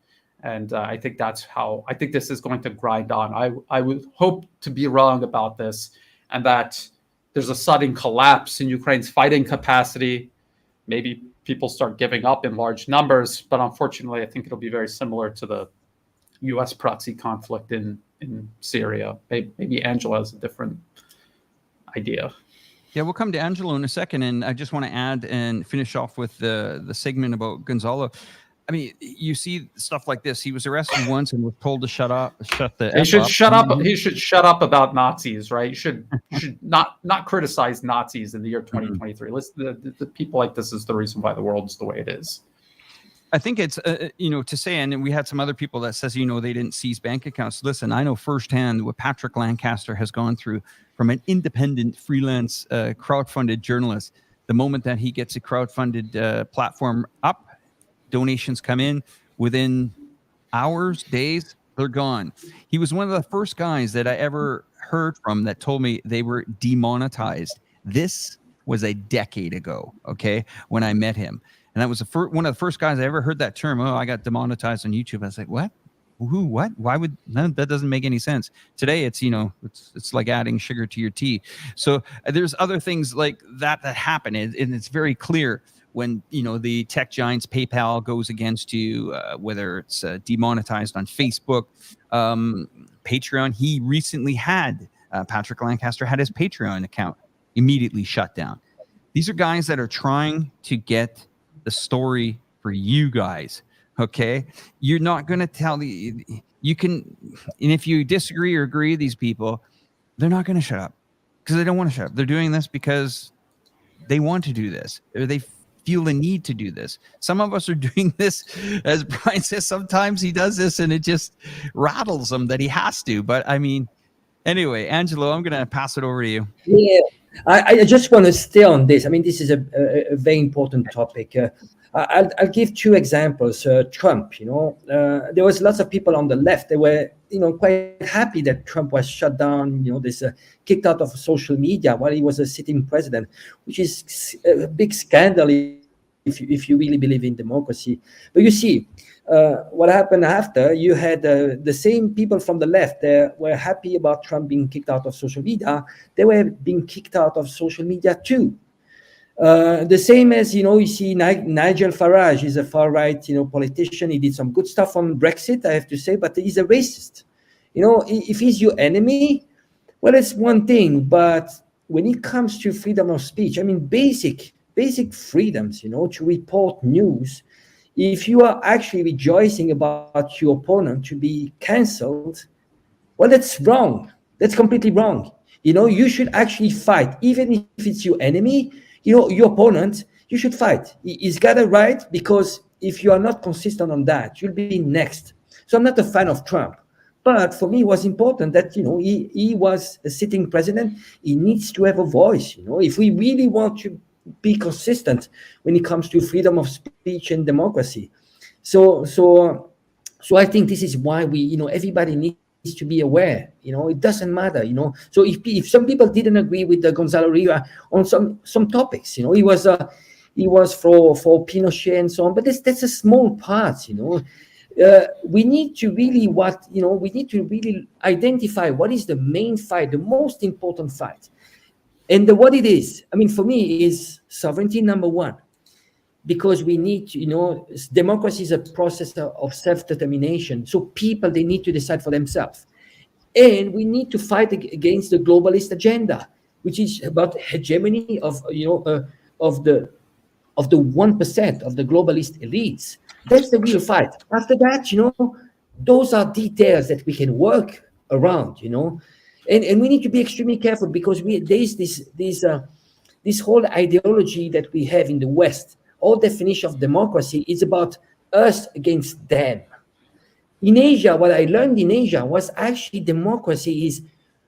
And I think this is going to grind on. I would hope to be wrong about this, and that there's a sudden collapse in Ukraine's fighting capacity. Maybe people start giving up in large numbers, but unfortunately, I think it'll be very similar to the U.S. proxy conflict in Syria. Maybe Angela has a different idea. Yeah, we'll come to Angelo in a second, and I just want to add and finish off with the segment about Gonzalo. I mean, you see stuff like this. He was arrested once and was told to shut up. He should shut up. He should shut up about Nazis, right? You should not criticize Nazis in the year 2023. Listen, the people like this is the reason why the world is the way it is. I think it's to say, and we had some other people that says they didn't seize bank accounts. Listen, I know firsthand what Patrick Lancaster has gone through from an independent freelance crowdfunded journalist. The moment that he gets a crowdfunded platform up, donations come in within hours, days, they're gone. He was one of the first guys that I ever heard from that told me they were demonetized. This was a decade ago, okay, when I met him. And that was one of the first guys I ever heard that term. Oh, I got demonetized on YouTube. I was like, what? Who? What? Why would that doesn't make any sense? Today, it's it's like adding sugar to your tea. So there's other things like that happen, and it's very clear when the tech giants PayPal goes against you, whether it's demonetized on Facebook, Patreon. He recently had Patrick Lancaster had his Patreon account immediately shut down. These are guys that are trying to get the story for you guys. Okay, you're not going to tell you can, and if you disagree or agree with these people, they're not going to shut up because they don't want to shut up. They're doing this because they want to do this, or they feel the need to do this. Some of us are doing this, as Brian says, sometimes he does this and it just rattles him that he has to. But I mean, anyway, Angelo, I'm going to pass it over to you. Yeah, I just want to stay on this. I mean, this is a very important topic. I'll give two examples. Trump, there was lots of people on the left. They were, quite happy that Trump was shut down, this kicked out of social media while he was a sitting president, which is a big scandal if you really believe in democracy. But you see, what happened after, you had the same people from the left that were happy about Trump being kicked out of social media. They were being kicked out of social media too. The same as, you see Nigel Farage is a far-right, politician. He did some good stuff on Brexit, I have to say, but he's a racist. If he's your enemy, well, it's one thing. But when it comes to freedom of speech, I mean, basic freedoms, to report news, if you are actually rejoicing about your opponent to be cancelled, well, that's wrong. That's completely wrong. You should actually fight, even if it's your enemy. Your opponent, you should fight. He's got a right, because if you are not consistent on that, you'll be next. So I'm not a fan of Trump. But for me, it was important that, he was a sitting president. He needs to have a voice. If we really want to be consistent when it comes to freedom of speech and democracy. So I think this is why everybody needs to be aware. It doesn't matter. So if some people didn't agree with Gonzalo Lira on some topics, he was for Pinochet and so on, but that's a small part. We need to really identify what is the main fight, the most important fight, and what it is. I mean, for me, is sovereignty number one. Because we need to, democracy is a process of self-determination. So people, they need to decide for themselves. And we need to fight against the globalist agenda, which is about hegemony of the 1% of the globalist elites. That's the real fight. After that, those are details that we can work around, and we need to be extremely careful, because there's this whole ideology that we have in the West. All definition of democracy is about us against them. In Asia, what I learned in Asia was actually democracy is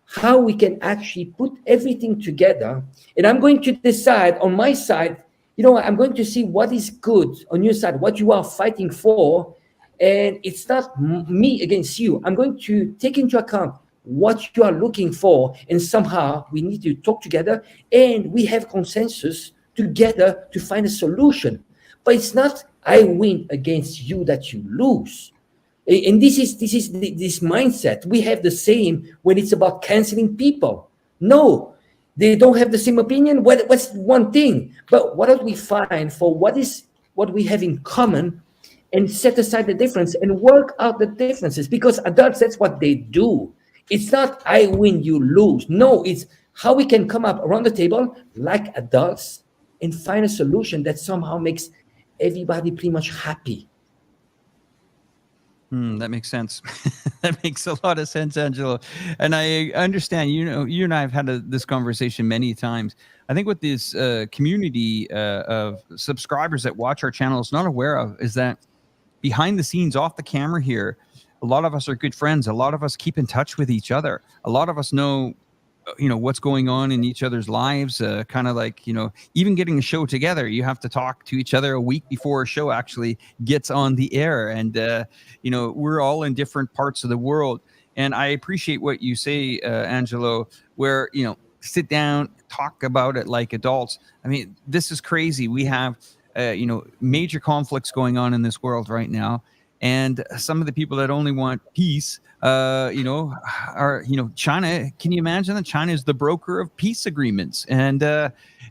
how we can actually put everything together. And I'm going to decide on my side, I'm going to see what is good on your side, what you are fighting for. And it's not me against you. I'm going to take into account what you are looking for. And somehow we need to talk together, and we have consensus together to find a solution. But it's not I win against you that you lose. And this is this mindset. We have the same when it's about canceling people. No, they don't have the same opinion. What's one thing? But what do we find for what we have in common, and set aside the difference and work out the differences? Because adults, that's what they do. It's not I win, you lose. No, it's how we can come up around the table like adults and find a solution that somehow makes everybody pretty much happy. That makes sense. That makes a lot of sense, Angelo. And I understand, you and I have had this conversation many times. I think what this community of subscribers that watch our channel is not aware of is that behind the scenes, off the camera here, a lot of us are good friends. A lot of us keep in touch with each other. A lot of us know what's going on in each other's lives, kind of like, even getting a show together, you have to talk to each other a week before a show actually gets on the air. And, we're all in different parts of the world. And I appreciate what you say, Angelo, where, sit down, talk about it like adults. I mean, this is crazy. We have, major conflicts going on in this world right now. And some of the people that only want peace, are, China. Can you imagine that China is the broker of peace agreements? And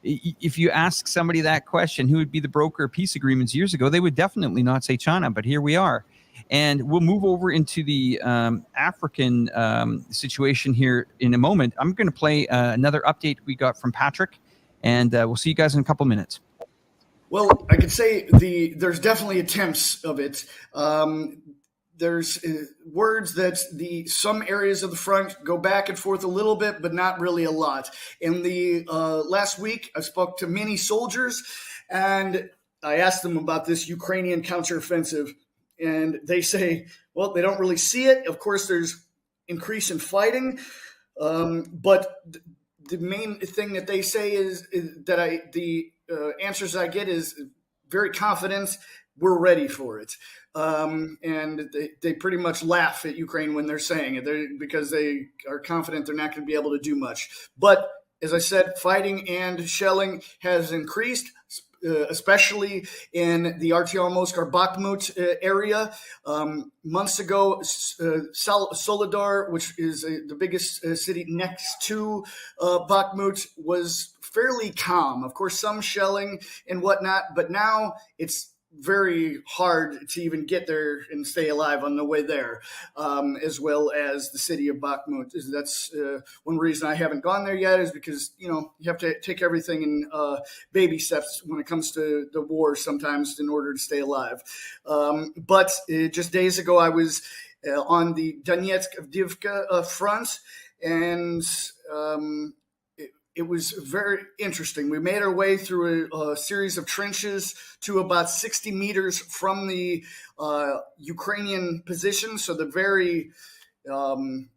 if you ask somebody that question, who would be the broker of peace agreements years ago, they would definitely not say China, but here we are. And we'll move over into the African situation here in a moment. I'm going to play another update we got from Patrick, and we'll see you guys in a couple minutes. Well, I could say there's definitely attempts of it. There's words that some areas of the front go back and forth a little bit, but not really a lot. In the last week, I spoke to many soldiers, and I asked them about this Ukrainian counteroffensive, and they say, well, they don't really see it. Of course, there's increase in fighting, but the main thing that they say is that the answers I get is very confident we're ready for it. And they pretty much laugh at Ukraine when they're saying it because they are confident they're not going to be able to do much. But as I said, fighting and shelling has increased, especially in the Artyomovsk or Bakhmut area. Months ago, Soledar, which is the biggest city next to Bakhmut, was fairly calm. Of course, some shelling and whatnot, but now it's very hard to even get there and stay alive on the way there, as well as the city of Bakhmut. That's one reason I haven't gone there yet, is because, you have to take everything in baby steps when it comes to the war sometimes in order to stay alive. But just days ago, I was on the Donetsk-Avdiivka front, and it was very interesting. We made our way through a series of trenches to about 60 meters from the Ukrainian position. So the very line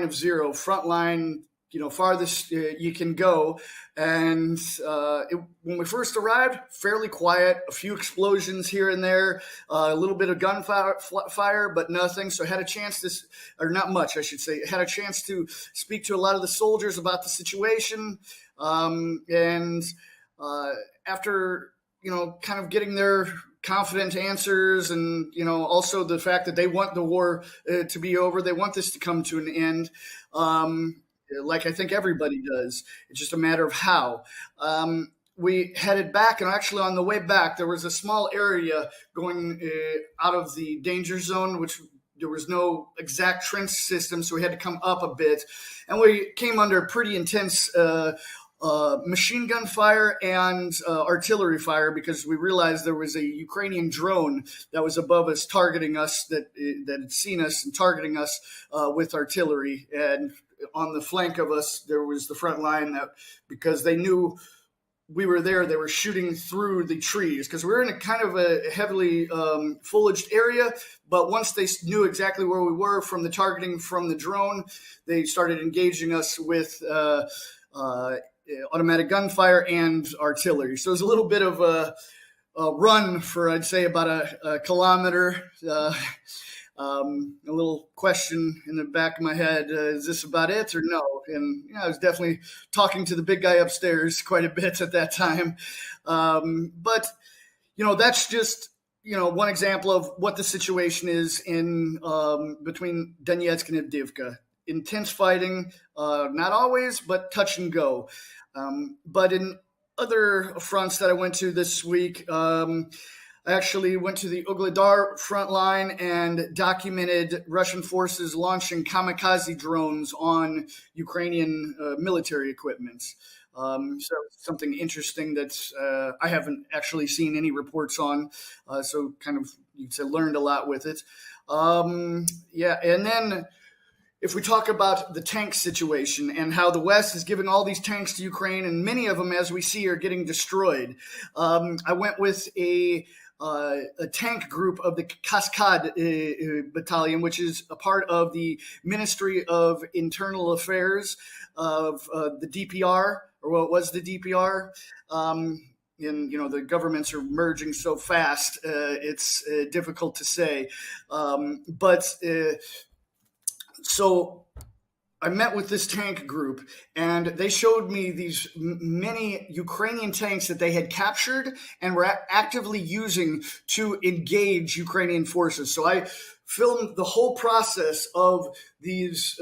of zero, front line, farthest you can go. And when we first arrived, fairly quiet, a few explosions here and there, a little bit of gunfire, but nothing. So I had a chance or not much, I should say, had a chance to speak to a lot of the soldiers about the situation. And after, kind of getting their confident answers, and, also the fact that they want the war to be over, they want this to come to an end. Like I think everybody does. It's just a matter of how. We headed back, and actually on the way back, there was a small area going out of the danger zone, which there was no exact trench system, so we had to come up a bit. And we came under pretty intense machine gun fire and artillery fire, because we realized there was a Ukrainian drone that was above us targeting us, that had seen us and targeting us with artillery. And on the flank of us, there was the front line that, because they knew we were there, they were shooting through the trees, because we're in a kind of a heavily foliaged area. But once they knew exactly where we were from the targeting from the drone, they started engaging us with automatic gunfire and artillery. So it was a little bit of a run for, I'd say, about a kilometer. A little question in the back of my head, is this about it or no? And I was definitely talking to the big guy upstairs quite a bit at that time. But, that's just, one example of what the situation is in between Donetsk and Avdiivka. Intense fighting, not always, but touch and go. But in other fronts that I went to this week, I actually went to the Ugledar front line and documented Russian forces launching kamikaze drones on Ukrainian military equipment. So something interesting that I haven't actually seen any reports on. So kind of, you'd say, learned a lot with it. And then if we talk about the tank situation and how the West is giving all these tanks to Ukraine, and many of them, as we see, are getting destroyed. I went with a tank group of the Cascade Battalion, which is a part of the Ministry of Internal Affairs of the DPR, or what was the DPR. And, the governments are merging so fast, it's difficult to say. So I met with this tank group, and they showed me these many Ukrainian tanks that they had captured and were actively using to engage Ukrainian forces. So I filmed the whole process of these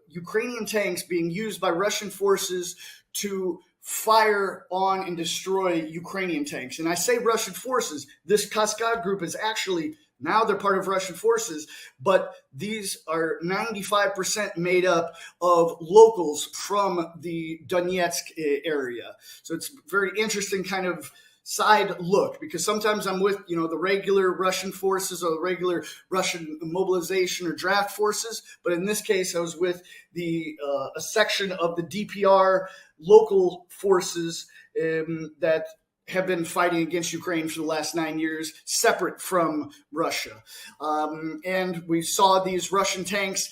Ukrainian tanks being used by Russian forces to fire on and destroy Ukrainian tanks. And I say Russian forces. This Cascade group is actually, now they're part of Russian forces, but these are 95% made up of locals from the Donetsk area. So it's very interesting kind of side look, because sometimes I'm with, the regular Russian forces or the regular Russian mobilization or draft forces. But in this case, I was with a section of the DPR local forces that have been fighting against Ukraine for the last 9 years, separate from Russia. And we saw these Russian tanks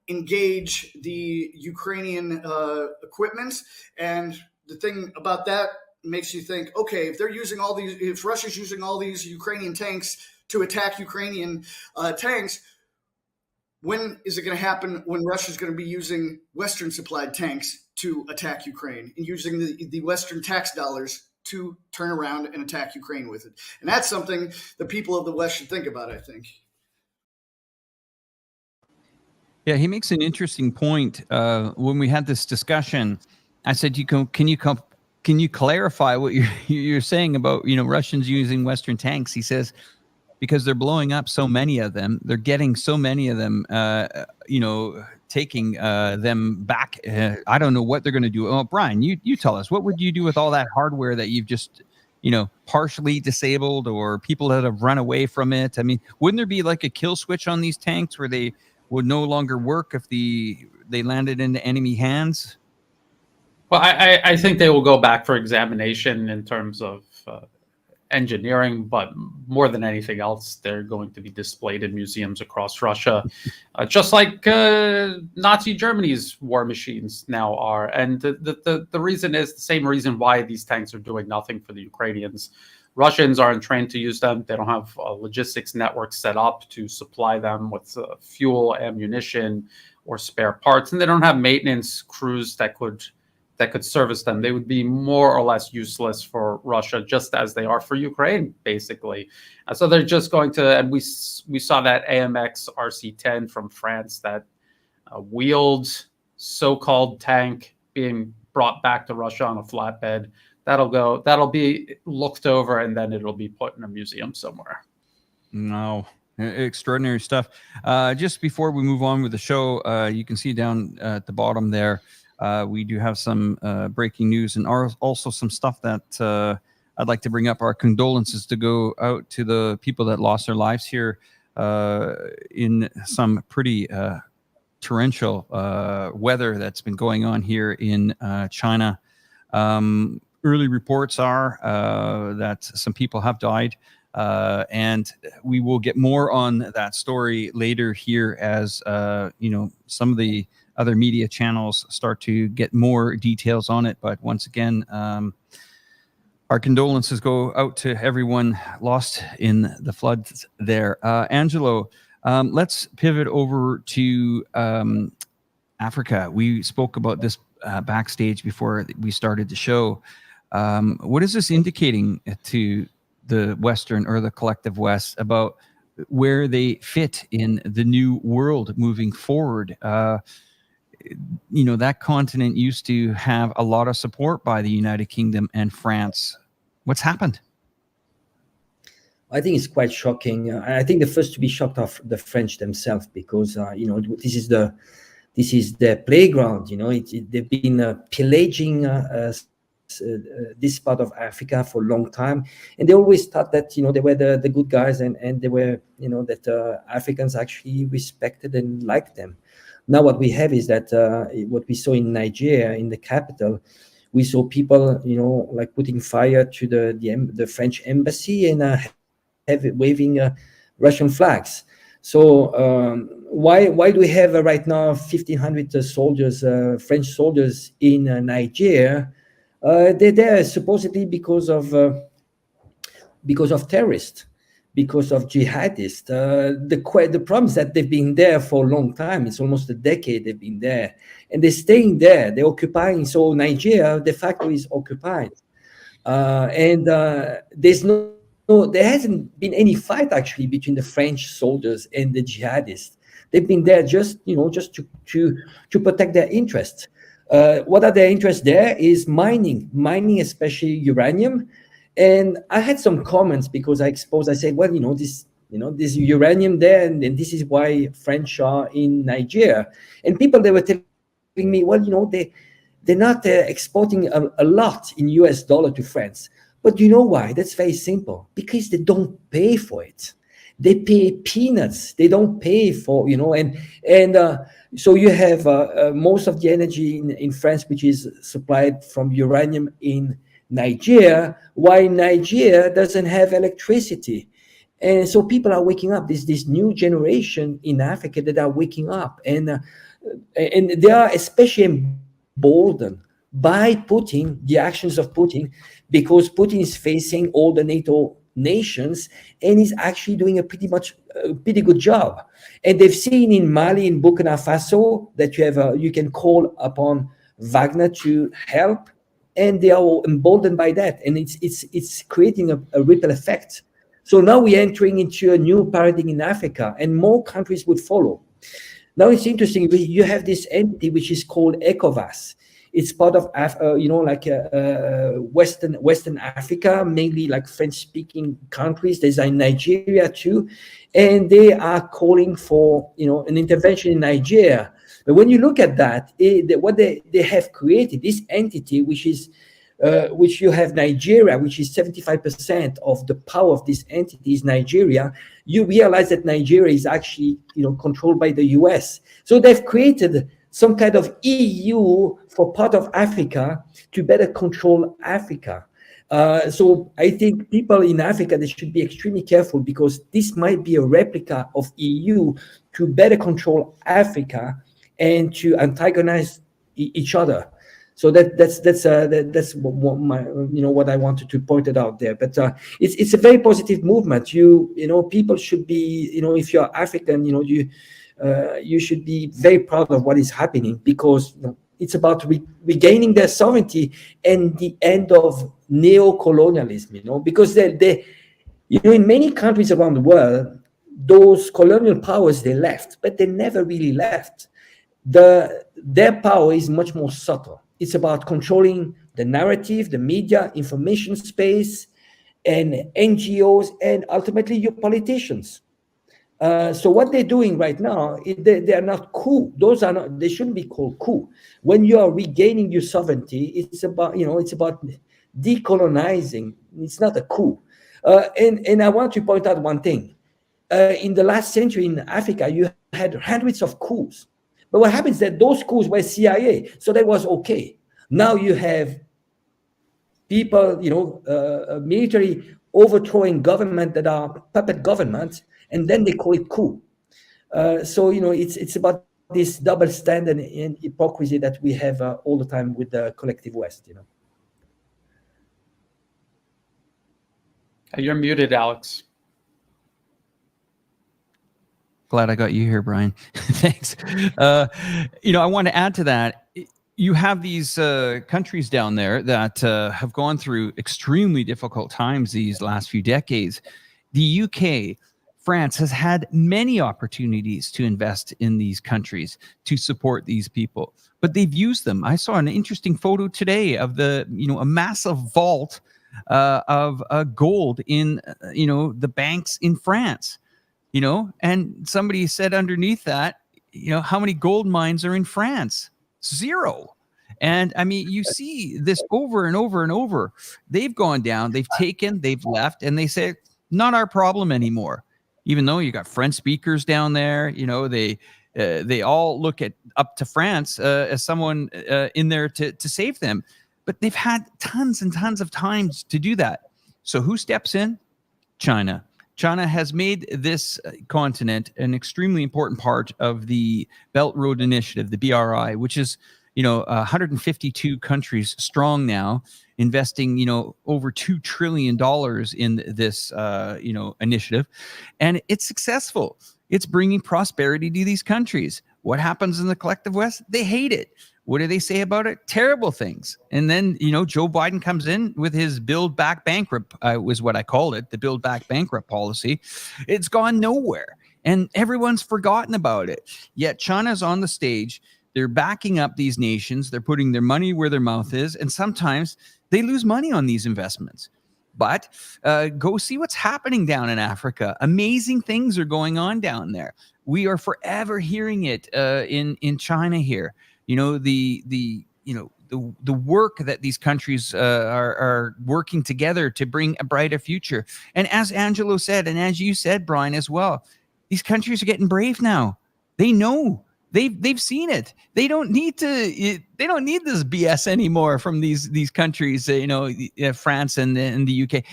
engage the Ukrainian equipment. And the thing about that makes you think, okay, if Russia's using all these Ukrainian tanks to attack Ukrainian tanks, when is it going to happen when Russia's going to be using Western supplied tanks to attack Ukraine and using the Western tax dollars to turn around and attack Ukraine with it? And that's something the people of the West should think about, I think. Yeah, he makes an interesting point. When we had this discussion, I said, can you clarify what you're saying about, Russians using Western tanks? He says, because they're blowing up so many of them, they're getting so many of them, taking them back. I don't know what they're going to do. Oh, Brian, you tell us, what would you do with all that hardware that you've just, partially disabled, or people that have run away from it? I mean, wouldn't there be like a kill switch on these tanks where they would no longer work if they landed into enemy hands? Well, I think they will go back for examination in terms of engineering, but more than anything else, they're going to be displayed in museums across Russia, just like Nazi Germany's war machines now are. And the reason is the same reason why these tanks are doing nothing for the Ukrainians. Russians aren't trained to use them. They don't have a logistics network set up to supply them with fuel, ammunition, or spare parts, and they don't have maintenance crews that could service them. They would be more or less useless for Russia, just as they are for Ukraine, basically. So they're just going to, and we saw that AMX RC-10 from France, that wheeled so-called tank being brought back to Russia on a flatbed. That'll be looked over, and then it'll be put in a museum somewhere. No. Extraordinary stuff. Just before we move on with the show, you can see down at the bottom there, we do have some breaking news, and also some stuff that I'd like to bring up. Our condolences to go out to the people that lost their lives here in some pretty torrential weather that's been going on here in China. Early reports are that some people have died, and we will get more on that story later here as some of the other media channels start to get more details on it. But once again, our condolences go out to everyone lost in the floods there. Angelo, let's pivot over to Africa. We spoke about this backstage before we started the show. What is this indicating to the Western or the collective West about where they fit in the new world moving forward? That continent used to have a lot of support by the United Kingdom and France. What's happened? I think it's quite shocking. I think the first to be shocked are the French themselves, because this is the playground. They've been pillaging this part of Africa for a long time, and they always thought that they were the good guys, and they were that Africans actually respected and liked them. Now what we have is that what we saw in Nigeria, in the capital, we saw people like putting fire to the French embassy and waving Russian flags. So why do we have right now 1,500 soldiers, French soldiers in Nigeria? They're there supposedly because of terrorists. because of jihadists. The problem is that they've been there for a long time. It's almost a decade they've been there. And they're staying there. They're occupying. So Nigeria, de facto, is occupied. There hasn't been any fight, actually, between the French soldiers and the jihadists. They've been there just to protect their interests. What are their interests there is mining, especially uranium. And I had some comments because I said, well, this uranium there, and this is why French are in Nigeria. And people, they were telling me, well, they're not exporting a lot in US dollar to France. But you know why? That's very simple. Because they don't pay for it. They pay peanuts. They don't pay for, so you have most of the energy in France, which is supplied from uranium in Nigeria, while Nigeria doesn't have electricity. And so people are waking up. There's this new generation in Africa that are waking up. And they are especially emboldened by Putin, the actions of Putin, because Putin is facing all the NATO nations and is actually doing a pretty good job. And they've seen in Mali, in Burkina Faso, that you can call upon Wagner to help, and they are emboldened by that, and it's creating a ripple effect. So now we're entering into a new paradigm in Africa, and more countries would follow. Now it's interesting. You have this entity which is called ECOWAS. It's part of Western Africa, mainly like French-speaking countries. There's Nigeria too, and they are calling for an intervention in Nigeria. But when you look at that, what they have created, this entity, which you have Nigeria, which is 75% of the power of this entity is Nigeria. You realize that Nigeria is actually controlled by the US. So they've created some kind of EU for part of Africa to better control Africa. So I think people in Africa, they should be extremely careful, because this might be a replica of EU to better control Africa and to antagonize each other. So that's what I wanted to point it out there. But it's a very positive movement. People should be, if you're African, you should be very proud of what is happening, because it's about regaining their sovereignty and the end of neo-colonialism. Because in many countries around the world, those colonial powers, they left, but they never really left. Their power is much more subtle. It's about controlling the narrative, the media, information space, and NGOs, and ultimately your politicians. So what they're doing right now, they are not coup. They shouldn't be called coup. When you are regaining your sovereignty, it's about decolonizing. It's not a coup. And I want to point out one thing. In the last century in Africa, you had hundreds of coups. But what happens is that those coups were CIA, so that was okay. Now you have people, military overthrowing government that are puppet governments, and then they call it coup. So it's about this double standard and hypocrisy that we have all the time with the collective West. You're muted, Alex. Glad I got you here, Brian. Thanks. I want to add to that. You have these countries down there that have gone through extremely difficult times these last few decades. The UK, France has had many opportunities to invest in these countries to support these people, but they've used them. I saw an interesting photo today of a massive vault of gold in, the banks in France. And somebody said underneath that, how many gold mines are in France? 0. And I mean, you see this over and over and over. They've gone down, they've taken, they've left, and they say, not our problem anymore. Even though you got French speakers down there, they all look up to France as someone in there to save them. But they've had tons and tons of times to do that. So who steps in? China. China has made this continent an extremely important part of the Belt Road Initiative, the BRI, which is 152 countries strong now. investing, over $2 trillion in this, initiative. And it's successful. It's bringing prosperity to these countries. What happens in the collective West? They hate it. What do they say about it? Terrible things. And then, Joe Biden comes in with his Build Back Bankrupt, was what I called it, the Build Back Bankrupt policy. It's gone nowhere. And everyone's forgotten about it. Yet China's on the stage. They're backing up these nations. They're putting their money where their mouth is. And sometimes they lose money on these investments. But go see what's happening down in Africa. Amazing things are going on down there. We are forever hearing it in China here. The work that these countries are working together to bring a brighter future. And as Angelo said, and as you said, Brian, as well, these countries are getting brave now. They know. They've seen it. They don't need this BS anymore from these countries. France and the UK.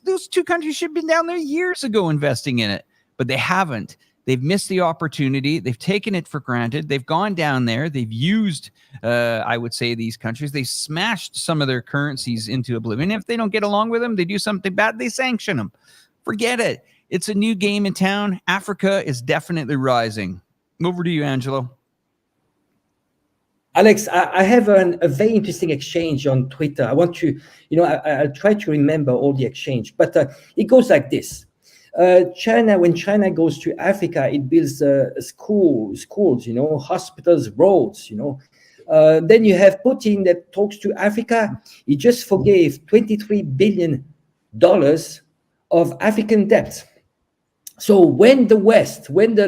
Those two countries should have been down there years ago investing in it, but they haven't. They've missed the opportunity. They've taken it for granted. They've gone down there. They've used, I would say, these countries. They smashed some of their currencies into oblivion. If they don't get along with them, they do something bad, they sanction them. Forget it. It's a new game in town. Africa is definitely rising. Over to you, Angelo. Alex, I have a very interesting exchange on Twitter. I want to, I'll try to remember all the exchange, but it goes like this. When China goes to Africa, it builds schools, hospitals, roads, Then you have Putin that talks to Africa. He just forgave $23 billion of African debt. So when the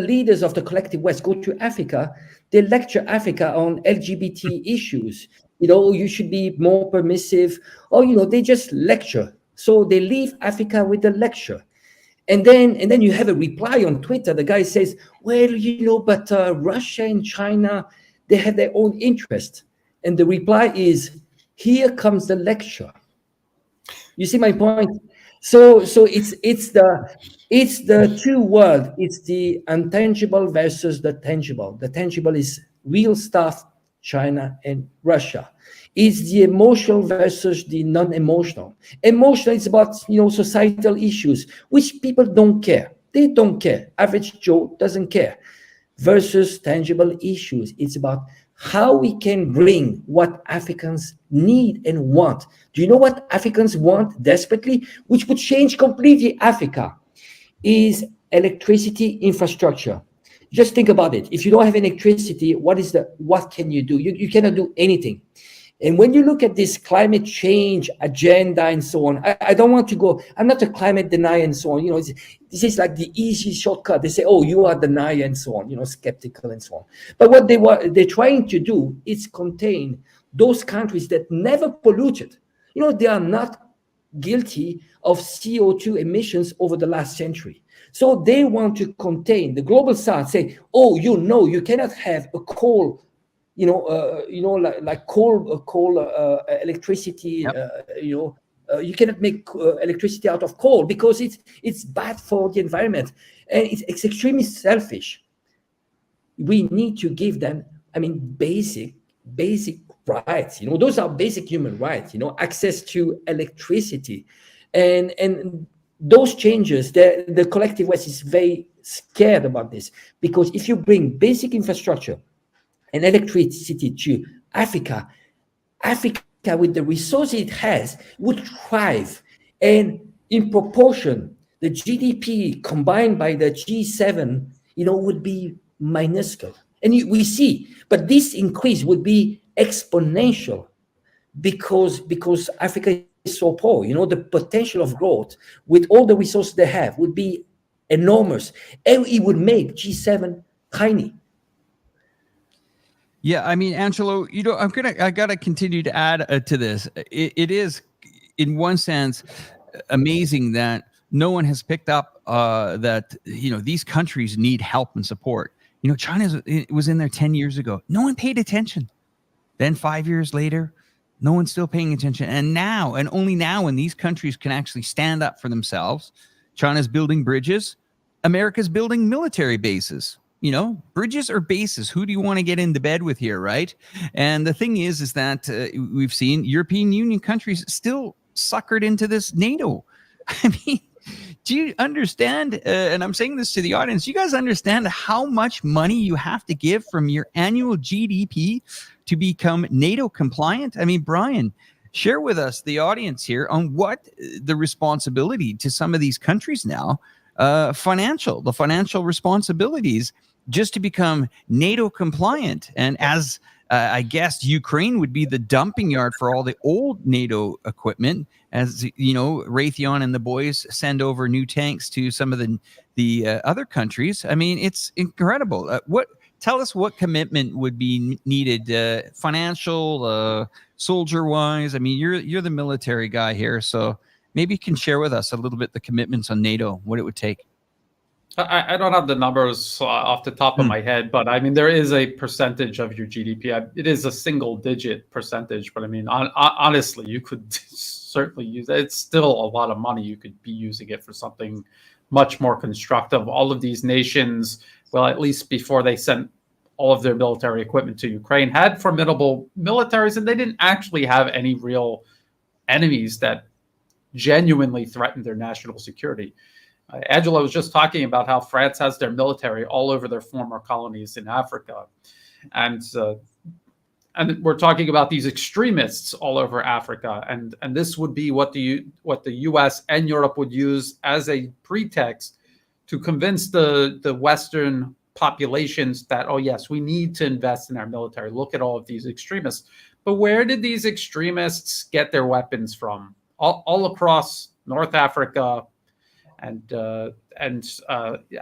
leaders of the collective West go to Africa, they lecture Africa on LGBT issues. You should be more permissive, or, they just lecture. So they leave Africa with a lecture. And then you have a reply on Twitter. The guy says, well, but Russia and China, they have their own interest. And the reply is, here comes the lecture. You see my point? So it's the two worlds. It's the intangible versus the tangible. The tangible is real stuff, China and Russia. It's the emotional versus the non-emotional. Emotional is about societal issues, which people don't care. They don't care. Average Joe doesn't care. Versus tangible issues. It's about how we can bring what Africans need and want. Do you know what Africans want desperately? Which would change completely Africa, is electricity infrastructure. Just think about it. If you don't have electricity, what can you do? You cannot do anything. And when you look at this climate change agenda and so on, I don't want to go, I'm not a climate denier and so on. This is like the easy shortcut. They say, oh, you are denier and so on, skeptical and so on. But what they're trying to do is contain those countries that never polluted. They are not guilty of CO2 emissions over the last century. So they want to contain the global south, say, oh, you cannot have a coal, like coal electricity, Yep. You cannot make electricity out of coal because it's bad for the environment and it's extremely selfish. We need to give them, basic rights. Those are basic human rights. Access to electricity, and those changes. The collective West is very scared about this because if you bring basic infrastructure and electricity to Africa with the resources it has would thrive. And in proportion, the GDP combined by the G7, would be minuscule. And we see, but this increase would be exponential because Africa is so poor. The potential of growth with all the resources they have would be enormous. And it would make G7 tiny. Yeah, Angelo, I gotta continue to add to this. It is, in one sense, amazing that no one has picked up that these countries need help and support. China was in there 10 years ago. No one paid attention. Then 5 years later, no one's still paying attention. And now, and only now, when these countries can actually stand up for themselves, China's building bridges, America's building military bases. bridges or bases? Who do you want to get into bed with here, right? And the thing is that we've seen European Union countries still suckered into this NATO. I mean, do you understand? And I'm saying this to the audience. You guys understand how much money you have to give from your annual GDP to become NATO compliant? I mean, Brian, share with us, the audience here, on what the responsibility to some of these countries now, the financial responsibilities just to become NATO compliant. And as I guess Ukraine would be the dumping yard for all the old NATO equipment, as Raytheon and the boys send over new tanks to some of the other countries. I mean, it's incredible. Tell us what commitment would be needed, financial, soldier-wise. I mean, you're the military guy here, so maybe you can share with us a little bit the commitments on NATO, what it would take. I don't have the numbers off the top of my head, but I mean, there is a percentage of your GDP. It is a single-digit percentage, but I mean, honestly, you could certainly use it. It's still a lot of money. You could be using it for something much more constructive. All of these nations, well, at least before they sent all of their military equipment to Ukraine, had formidable militaries, and they didn't actually have any real enemies that genuinely threatened their national security. Angela was just talking about how France has their military all over their former colonies in Africa. And we're talking about these extremists all over Africa. And this would be what the US and Europe would use as a pretext to convince the Western populations that, oh, yes, we need to invest in our military. Look at all of these extremists. But where did these extremists get their weapons from? All across North Africa, and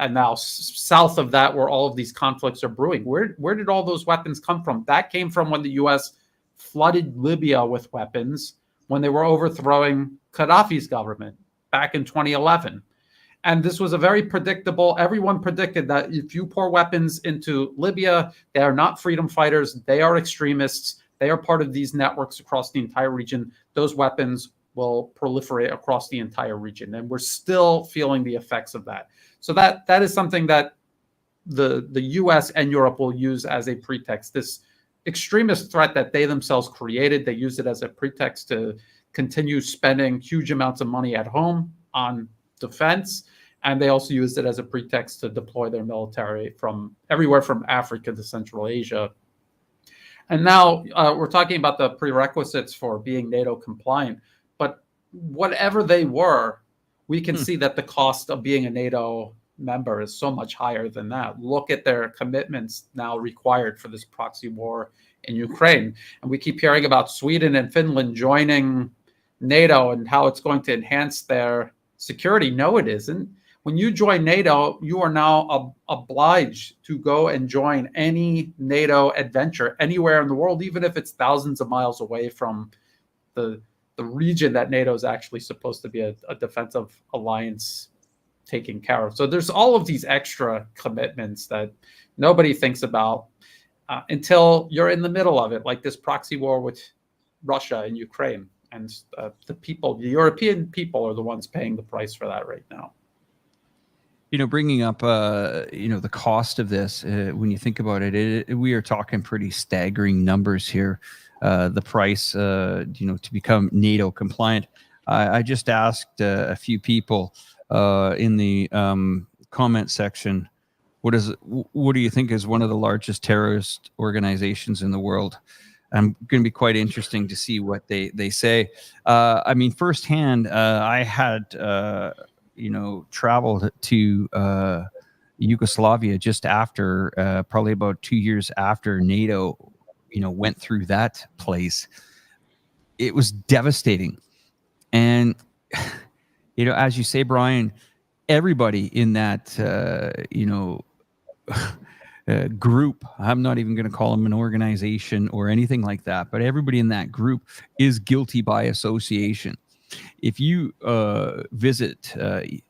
now south of that, where all of these conflicts are brewing. Where did all those weapons come from? That came from when the U.S. flooded Libya with weapons when they were overthrowing Gaddafi's government back in 2011. And this was a very predictable. Everyone predicted that if you pour weapons into Libya, they are not freedom fighters. They are extremists. They are part of these networks across the entire region. Those weapons will proliferate across the entire region. And we're still feeling the effects of that. So that is something that the US and Europe will use as a pretext. This extremist threat that they themselves created, they use it as a pretext to continue spending huge amounts of money at home on defense. And they also used it as a pretext to deploy their military from everywhere from Africa to Central Asia. And now we're talking about the prerequisites for being NATO compliant. But whatever they were, we can see that the cost of being a NATO member is so much higher than that. Look at their commitments now required for this proxy war in Ukraine. And we keep hearing about Sweden and Finland joining NATO and how it's going to enhance their security. No, it isn't. When you join NATO, you are now obliged to go and join any NATO adventure anywhere in the world, even if it's thousands of miles away from the region that NATO is actually supposed to be a defensive alliance taking care of. So there's all of these extra commitments that nobody thinks about until you're in the middle of it, like this proxy war with Russia and Ukraine. And the European people are the ones paying the price for that right now. Bringing up, the cost of this, when you think about it, we are talking pretty staggering numbers here. The price, to become NATO compliant. I just asked a few people in the comment section, what do you think is one of the largest terrorist organizations in the world? I'm going to be quite interesting to see what they say. I mean, firsthand, I had, traveled to Yugoslavia just after, probably about 2 years after NATO, went through that place. It was devastating. And, as you say, Brian, everybody in that, group, I'm not even going to call them an organization or anything like that, but everybody in that group is guilty by association. If you visit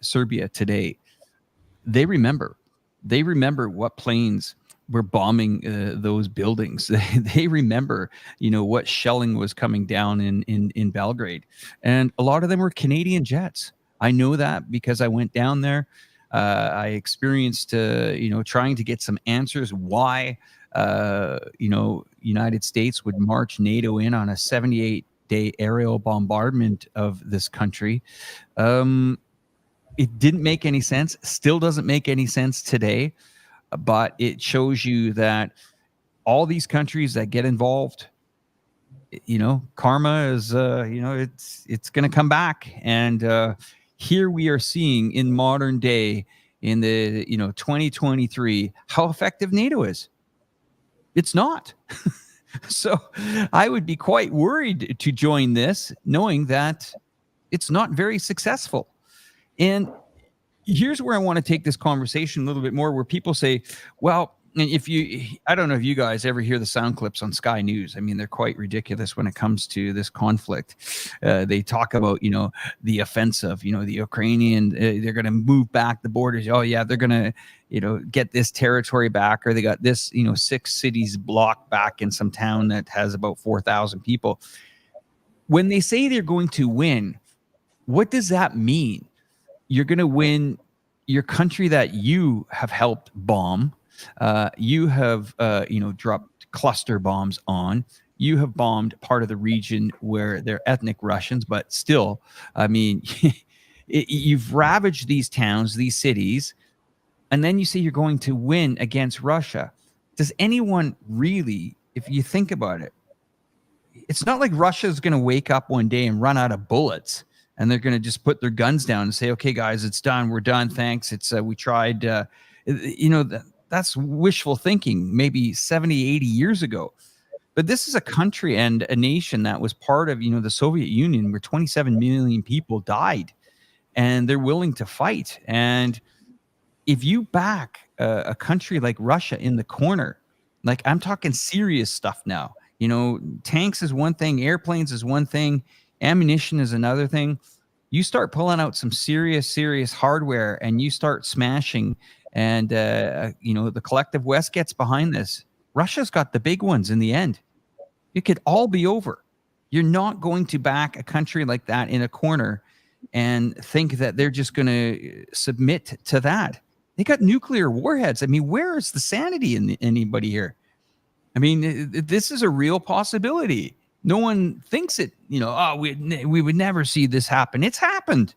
Serbia today, they remember what planes were bombing those buildings. They remember, what shelling was coming down in Belgrade. And a lot of them were Canadian jets. I know that because I went down there. I experienced, trying to get some answers why, United States would march NATO in on a 78-day aerial bombardment of this country. It didn't make any sense. Still doesn't make any sense today. But it shows you that all these countries that get involved, karma is, it's going to come back. And here we are seeing in modern day, in the 2023, how effective NATO is. It's not. So I would be quite worried to join this, knowing that it's not very successful. And here's where I want to take this conversation a little bit more, where people say, well, I don't know if you guys ever hear the sound clips on Sky News. I mean, they're quite ridiculous when it comes to this conflict. They talk about, the offensive, the Ukrainian, they're going to move back the borders. Oh yeah, they're going to, get this territory back, or they got this, 6 cities blocked back in some town that has about 4,000 people. When they say they're going to win, what does that mean? You're going to win your country that you have helped bomb. You have, dropped cluster bombs on. You have bombed part of the region where they're ethnic Russians, but still, I mean, you've ravaged these towns, these cities, and then you say you're going to win against Russia. Does anyone really, if you think about it, it's not like Russia's going to wake up one day and run out of bullets, and they're going to just put their guns down and say, okay, guys, it's done. We're done. Thanks. We tried, that's wishful thinking, maybe 70, 80 years ago. But this is a country and a nation that was part of, the Soviet Union, where 27 million people died, and they're willing to fight. And if you back a country like Russia in the corner, like, I'm talking serious stuff now, tanks is one thing, airplanes is one thing, ammunition is another thing. You start pulling out some serious hardware, and you start smashing, and the collective West gets behind this. Russia's got the big ones in the end. It could all be over. You're not going to back a country like that in a corner and think that they're just going to submit to that. They got nuclear warheads. I mean, where is the sanity in anybody here? I mean, this is a real possibility. No one thinks it, we would never see this happen. It's happened.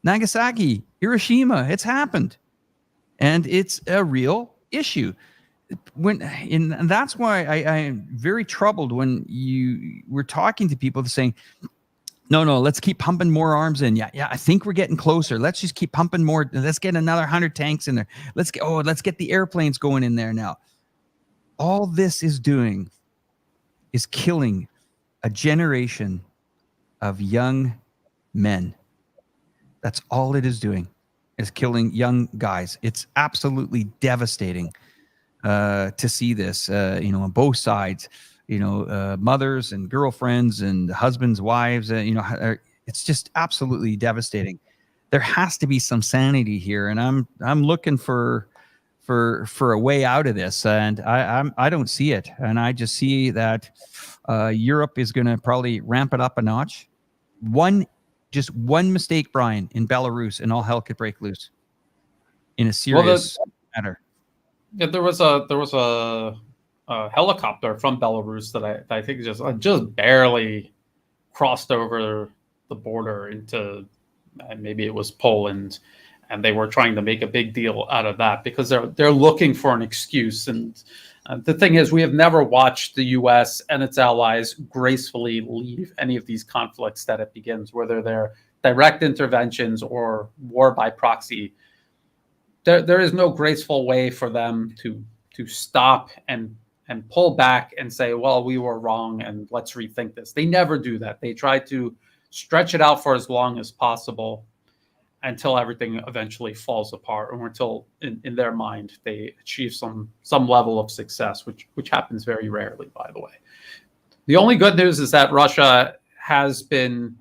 Nagasaki, Hiroshima, it's happened. And it's a real issue. And that's why I am very troubled when we're talking to people saying, no, let's keep pumping more arms in. Yeah, I think we're getting closer. Let's just keep pumping more. Let's get another 100 tanks in there. Let's get the airplanes going in there now. All this is doing is killing a generation of young men. That's all it is doing, is killing young guys. It's absolutely devastating to see this, on both sides, mothers and girlfriends and husbands, wives, it's just absolutely devastating. There has to be some sanity here. And I'm looking for a way out of this. And I don't see it. And I just see that Europe is going to probably ramp it up a notch. Just one mistake, Brian, in Belarus, and all hell could break loose in a serious matter. Yeah, there was a helicopter from Belarus that I think just barely crossed over the border into, maybe it was Poland, and they were trying to make a big deal out of that because they're looking for an excuse. And the thing is, we have never watched the U.S. and its allies gracefully leave any of these conflicts that it begins, whether they're direct interventions or war by proxy. There is no graceful way for them to stop and pull back and say, well, we were wrong and let's rethink this. They never do that. They try to stretch it out for as long as possible until everything eventually falls apart, or until in their mind they achieve some level of success, which happens very rarely, by the way. The only good news is that Russia has been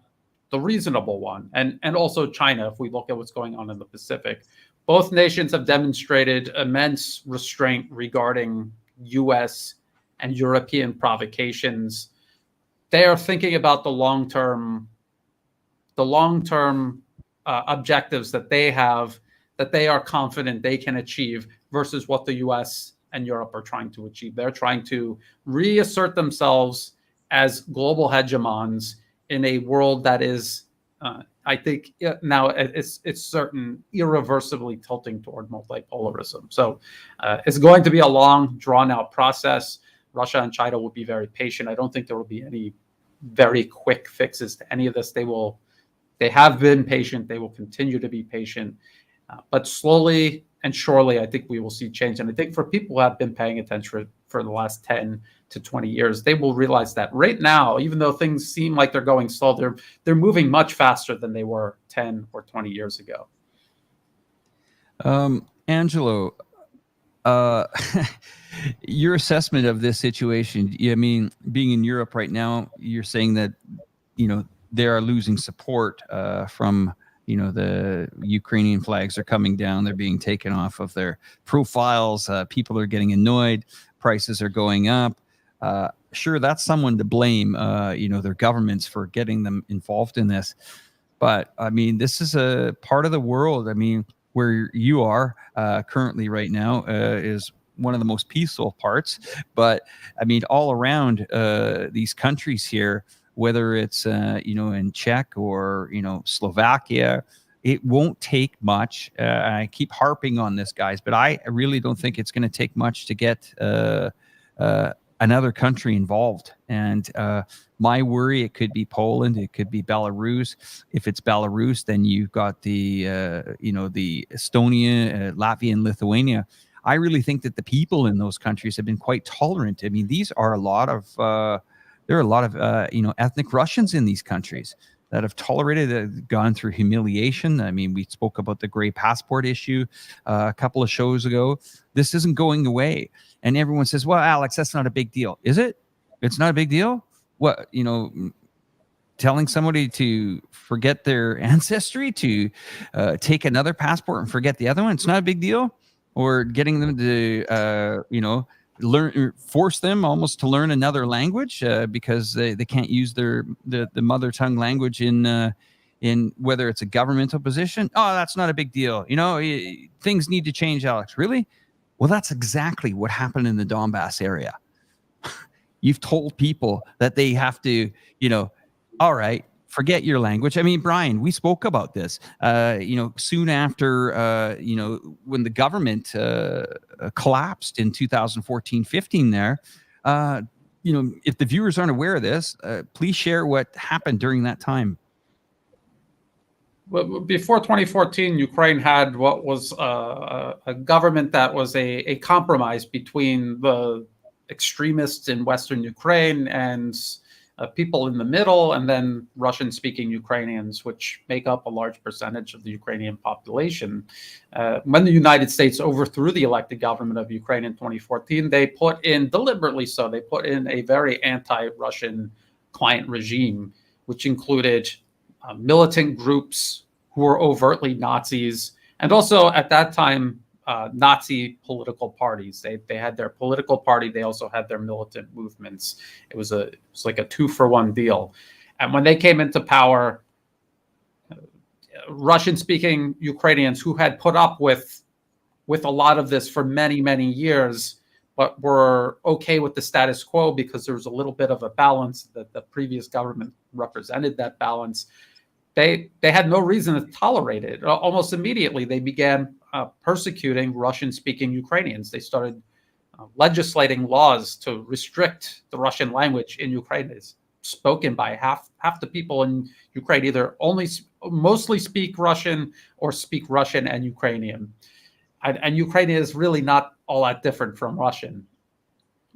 the reasonable one, and also China, if we look at what's going on in the Pacific. Both nations have demonstrated immense restraint regarding U.S. and European provocations. They are thinking about the long-term objectives that they have that they are confident they can achieve versus what the US and Europe are trying to achieve. They're trying to reassert themselves as global hegemons in a world that is, I think now it's certain irreversibly tilting toward multipolarism. So it's going to be a long, drawn-out process. Russia and China will be very patient. I don't think there will be any very quick fixes to any of this. They have been patient. They will continue to be patient. But slowly and surely, I think we will see change. And I think for people who have been paying attention for the last 10 to 20 years, they will realize that right now, even though things seem like they're going slow, they're moving much faster than they were 10 or 20 years ago. Angelo, your assessment of this situation, I mean, being in Europe right now, you're saying that, they are losing support from, the Ukrainian flags are coming down. They're being taken off of their profiles. People are getting annoyed. Prices are going up. Sure, that's someone to blame, their governments for getting them involved in this. But, I mean, this is a part of the world, where you are currently right now is one of the most peaceful parts. But, all around these countries here, whether it's, in Czech or, Slovakia, it won't take much. I keep harping on this, guys, but I really don't think it's going to take much to get another country involved. And my worry, it could be Poland, it could be Belarus. If it's Belarus, then you've got the, the Estonia, Latvia, and Lithuania. I really think that the people in those countries have been quite tolerant. These are a lot of, there are a lot of, ethnic Russians in these countries that have tolerated, gone through humiliation. We spoke about the gray passport issue a couple of shows ago. This isn't going away. And everyone says, well, Alex, that's not a big deal. Is it? It's not a big deal? What, telling somebody to forget their ancestry, to take another passport and forget the other one, it's not a big deal? Or getting them to, force them almost to learn another language because they can't use the mother tongue language in whether it's a governmental position. Oh, that's not a big deal. Things need to change, Alex. Really? Well, that's exactly what happened in the Donbass area. You've told people that they have to, all right, forget your language. Brian, we spoke about this, soon after, when the government collapsed in 2014-15 there, if the viewers aren't aware of this, please share what happened during that time. Well, before 2014, Ukraine had what was a government that was a compromise between the extremists in Western Ukraine and people in the middle, and then Russian-speaking Ukrainians, which make up a large percentage of the Ukrainian population. When the United States overthrew the elected government of Ukraine in 2014, they put in, deliberately so, they put in a very anti-Russian client regime, which included militant groups who were overtly Nazis, and also at that time, Nazi political parties. They had their political party. They also had their militant movements. It was like a 2-for-1 deal. And when they came into power, Russian-speaking Ukrainians who had put up with a lot of this for many, many years, but were okay with the status quo because there was a little bit of a balance that the previous government represented that balance. They had no reason to tolerate it. Almost immediately, they began persecuting Russian-speaking Ukrainians. They started legislating laws to restrict the Russian language in Ukraine. It's spoken by half the people in Ukraine either mostly speak Russian or speak Russian and Ukrainian. And Ukrainian is really not all that different from Russian.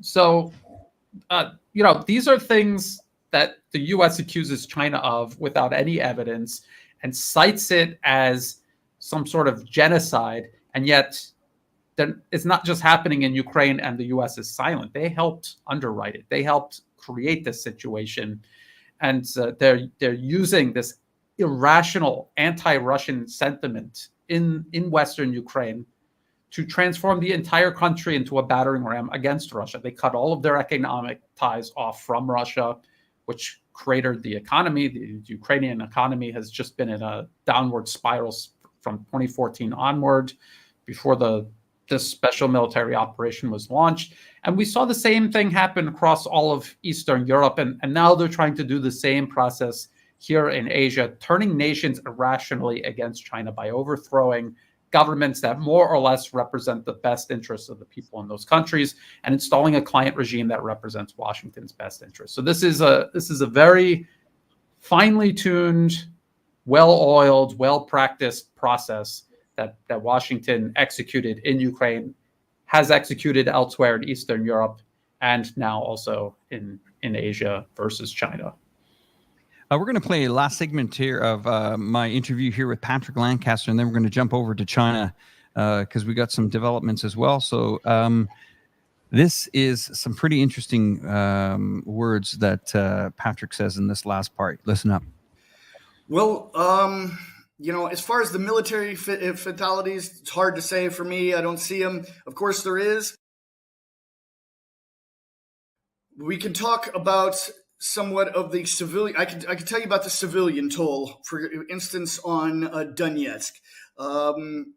So, these are things that the U.S. accuses China of without any evidence and cites it as some sort of genocide, and yet it's not just happening in Ukraine and the U.S. is silent. They helped underwrite it. They helped create this situation, and they're using this irrational anti-Russian sentiment in Western Ukraine to transform the entire country into a battering ram against Russia. They cut all of their economic ties off from Russia, which cratered the economy. The Ukrainian economy has just been in a downward spiral from 2014 onward, before this special military operation was launched. And we saw the same thing happen across all of Eastern Europe. And now they're trying to do the same process here in Asia, turning nations irrationally against China by overthrowing governments that more or less represent the best interests of the people in those countries, and installing a client regime that represents Washington's best interests. So this is a very finely tuned, well-oiled, well-practiced process that Washington executed in Ukraine, has executed elsewhere in Eastern Europe, and now also in Asia versus China. We're going to play a last segment here of my interview here with Patrick Lancaster, and then we're going to jump over to China because we got some developments as well. So this is some pretty interesting words that Patrick says in this last part. Listen up. Well, as far as the military fatalities, it's hard to say for me. I don't see them. Of course, there is. We can talk about somewhat of the civilian. I can tell you about the civilian toll, for instance, on Donetsk.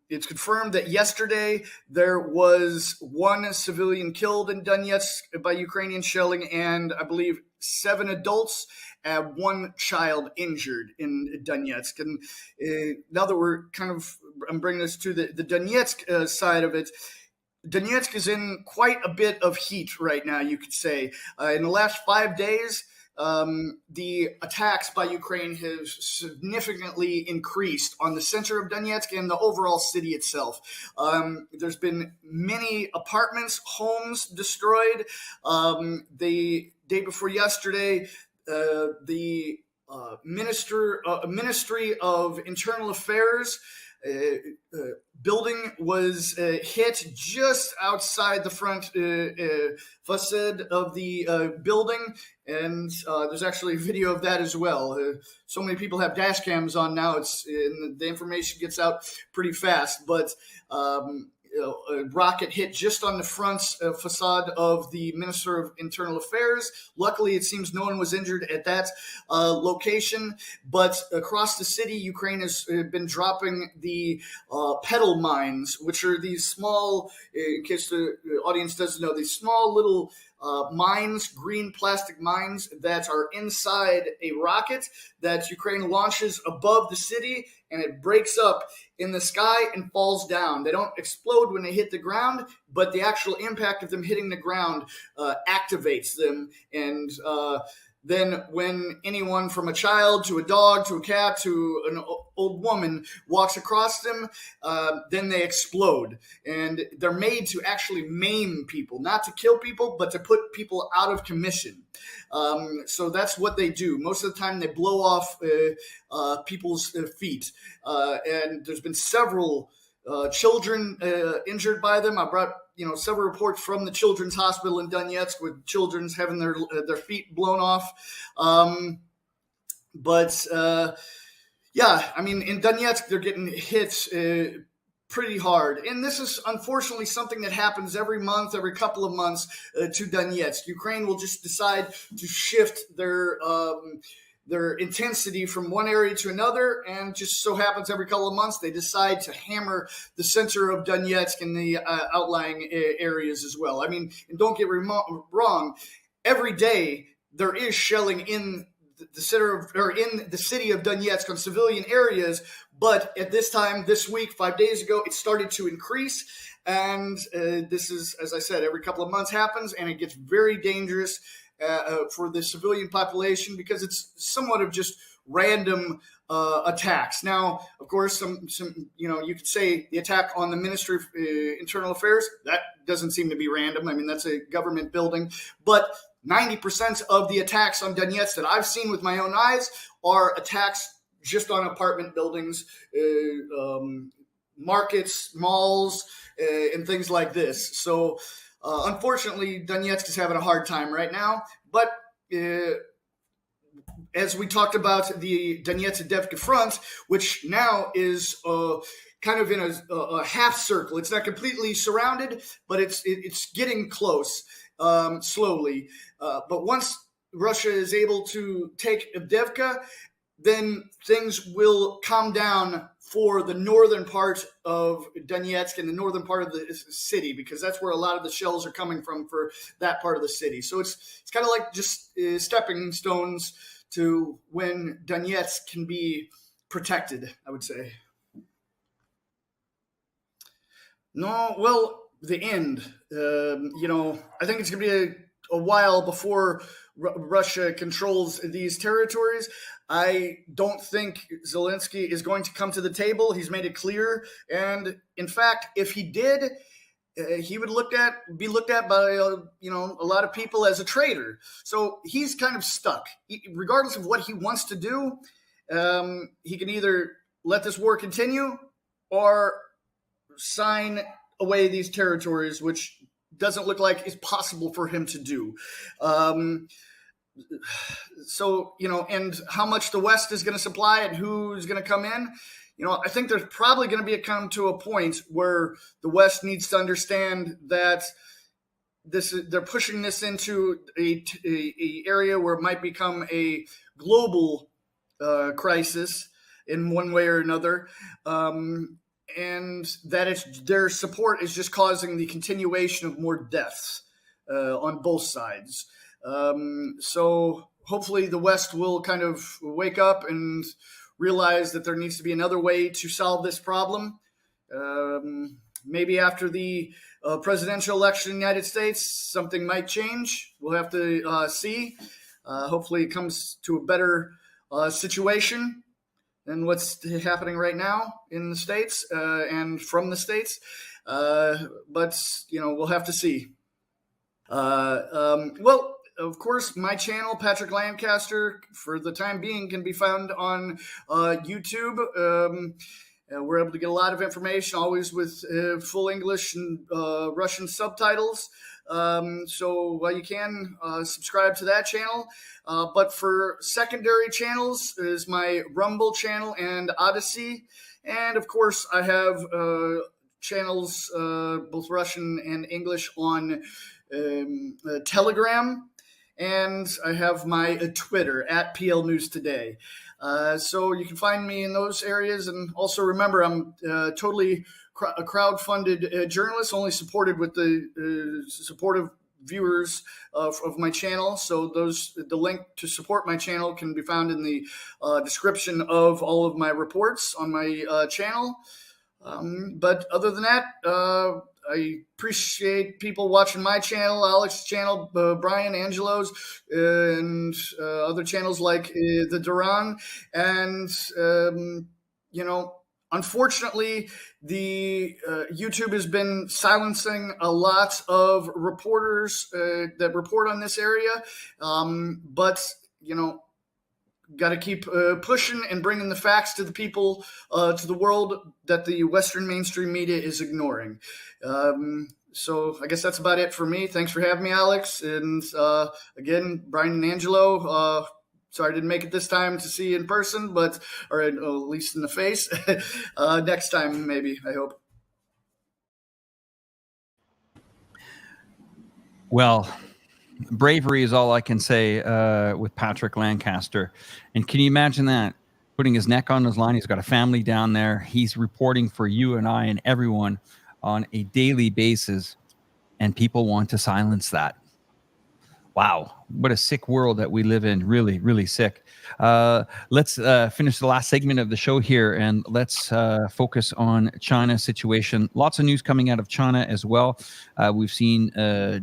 It's confirmed that yesterday there was one civilian killed in Donetsk by Ukrainian shelling, and I believe 7 adults and 1 child injured in Donetsk. And now that I'm bringing this to the Donetsk side of it, Donetsk is in quite a bit of heat right now, you could say. In the last 5 days, the attacks by Ukraine have significantly increased on the center of Donetsk and the overall city itself. There's been many apartments, homes destroyed. The day before yesterday, the Ministry of Internal Affairs building was hit just outside the front facade of the building, and there's actually a video of that as well. So many people have dash cams on now; the information gets out pretty fast. But a rocket hit just on the front facade of the Minister of Internal Affairs. Luckily, it seems no one was injured at that location. But across the city, Ukraine has been dropping the pedal mines, which are these small, in case the audience doesn't know, these small little mines, green plastic mines that are inside a rocket that Ukraine launches above the city, and it breaks up in the sky and falls down. They don't explode when they hit the ground, but the actual impact of them hitting the ground activates them. And then when anyone from a child to a dog to a cat to an old woman walks across them, then they explode. And they're made to actually maim people, not to kill people, but to put people out of commission. So that's what they do. Most of the time they blow off people's feet. And there's been several children injured by them. I brought several reports from the children's hospital in Donetsk with children's having their feet blown off. In Donetsk they're getting hit pretty hard. And this is unfortunately something that happens every month, every couple of months to Donetsk. Ukraine will just decide to shift their intensity from one area to another, and just so happens every couple of months they decide to hammer the center of Donetsk and the outlying areas as well. I mean, and don't get wrong, every day there is shelling in the center of, or in the city of Donetsk on civilian areas, but at this time, this week, 5 days ago, it started to increase, and this is, as I said, every couple of months happens, and it gets very dangerous for the civilian population because it's somewhat of just random attacks. Now, of course, some you could say the attack on the Ministry of Internal Affairs, that doesn't seem to be random. I mean, that's a government building. But 90% of the attacks on Donetsk that I've seen with my own eyes are attacks just on apartment buildings, markets, malls, and things like this. So, unfortunately, Donetsk is having a hard time right now, but as we talked about the Donetsk-Avdiivka front, which now is kind of in a half circle. It's not completely surrounded, but it's getting close slowly. But once Russia is able to take Avdiivka, then things will calm down for the northern part of Donetsk and the northern part of the city, because that's where a lot of the shells are coming from for that part of the city. So it's kind of like just stepping stones to when Donetsk can be protected, I would say. No, well, the end. I think it's going to be a while before Russia controls these territories. I don't think Zelensky is going to come to the table. He's made it clear. And in fact, if he did, he would be looked at by a lot of people as a traitor. So he's kind of stuck. Regardless of what he wants to do, he can either let this war continue or sign away these territories, which doesn't look like it's possible for him to do. And how much the West is going to supply and who's going to come in, I think there's probably going to come to a point where the West needs to understand that they're pushing this into a area where it might become a global crisis in one way or another, and that their support is just causing the continuation of more deaths on both sides. So hopefully the West will kind of wake up and realize that there needs to be another way to solve this problem. Maybe after the presidential election in the United States, something might change. We'll have to see. Hopefully it comes to a better situation than what's happening right now in the States and from the States. But we'll have to see. Well, of course, my channel, Patrick Lancaster, for the time being, can be found on YouTube. We're able to get a lot of information, always with full English and Russian subtitles. So you can subscribe to that channel. But for secondary channels is my Rumble channel and Odyssey. And, of course, I have channels, both Russian and English, on Telegram. And I have my Twitter, @PL News Today. So you can find me in those areas. And also remember, I'm totally a crowd-funded journalist, only supported with the supportive viewers of my channel. So the link to support my channel can be found in the description of all of my reports on my channel. But other than that, I appreciate people watching my channel, Alex's channel, Brian, Angelo's, and other channels like the Duran. And, unfortunately, the YouTube has been silencing a lot of reporters that report on this area. But, got to keep pushing and bringing the facts to the people, to the world that the Western mainstream media is ignoring. So I guess that's about it for me. Thanks for having me, Alex. And again, Brian and Angelo, sorry I didn't make it this time to see you in person, or at least in the face. Next time, maybe, I hope. Well, bravery is all I can say with Patrick Lancaster. And can you imagine that? Putting his neck on his line. He's got a family down there. He's reporting for you and I and everyone on a daily basis. And people want to silence that. Wow. What a sick world that we live in. Really, really sick. Let's finish the last segment of the show here, and let's focus on China's situation. Lots of news coming out of China as well. We've seen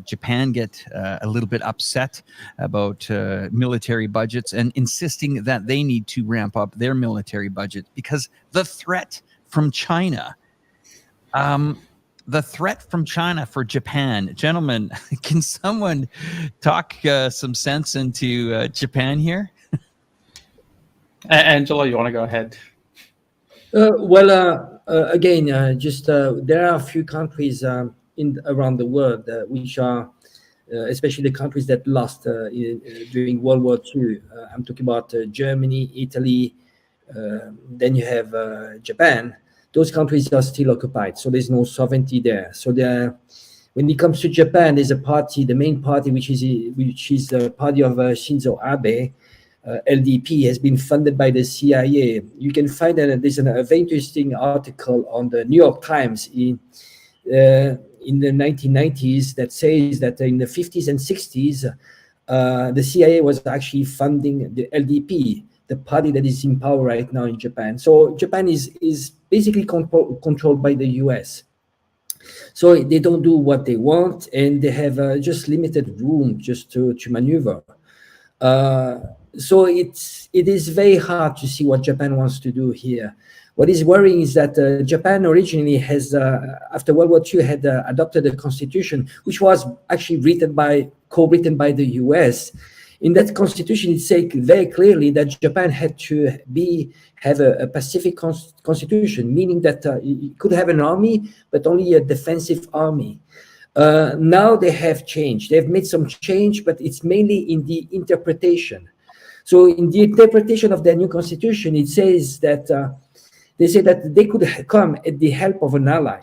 Japan get a little bit upset about military budgets and insisting that they need to ramp up their military budget because the threat from China. The threat from China for Japan. Gentlemen, can someone talk some sense into Japan here? Angelo, you want to go ahead? Again, just there are a few countries around the world which are, especially the countries that lost during World War II. I'm talking about Germany, Italy, then you have Japan. Those countries are still occupied, so there's no sovereignty there. So when it comes to Japan, there's a party, the main party, which is the party of Shinzo Abe. LDP has been funded by the CIA. You can find that there's a very interesting article on the New York Times in the 1990s that says that in the 50s and 60s, the CIA was actually funding the LDP, the party that is in power right now in Japan. So Japan is basically controlled by the US. So they don't do what they want, and they have just limited room just to maneuver. So it is very hard to see what Japan wants to do here. What is worrying is that Japan originally has, after World War II, had adopted a constitution which was actually co-written by the US. In that constitution, it said very clearly that Japan had to have a Pacific constitution, meaning that it could have an army, but only a defensive army. Now they have changed. They've made some change, but it's mainly in the interpretation. So in the interpretation of their new constitution, it says that they say that they could come at the help of an ally.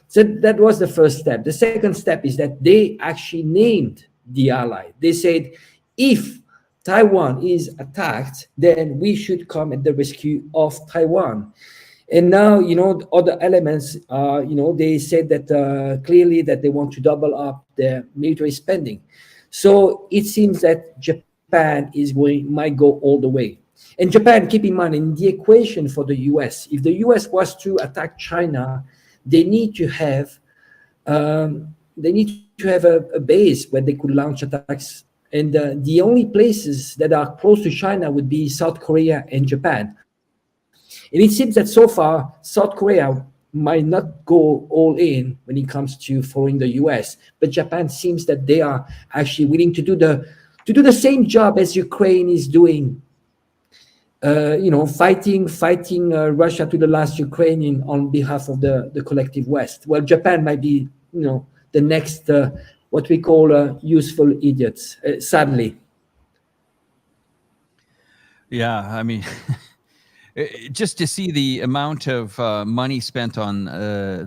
So that was the first step. The second step is that they actually named the ally. They said, if Taiwan is attacked, then we should come at the rescue of Taiwan. And now, other elements, they said that clearly that they want to double up their military spending. So it seems that Japan might go all the way. And Japan, keep in mind, in the equation for the US, if the US was to attack China, they need to have a base where they could launch attacks. And the only places that are close to China would be South Korea and Japan. And it seems that so far, South Korea might not go all in when it comes to following the US, but Japan seems that they are actually willing to do the same job as Ukraine is doing. Fighting Russia to the last Ukrainian on behalf of the collective West. Well, Japan might be, the next what we call useful idiots, sadly. Yeah, I mean, just to see the amount of money spent on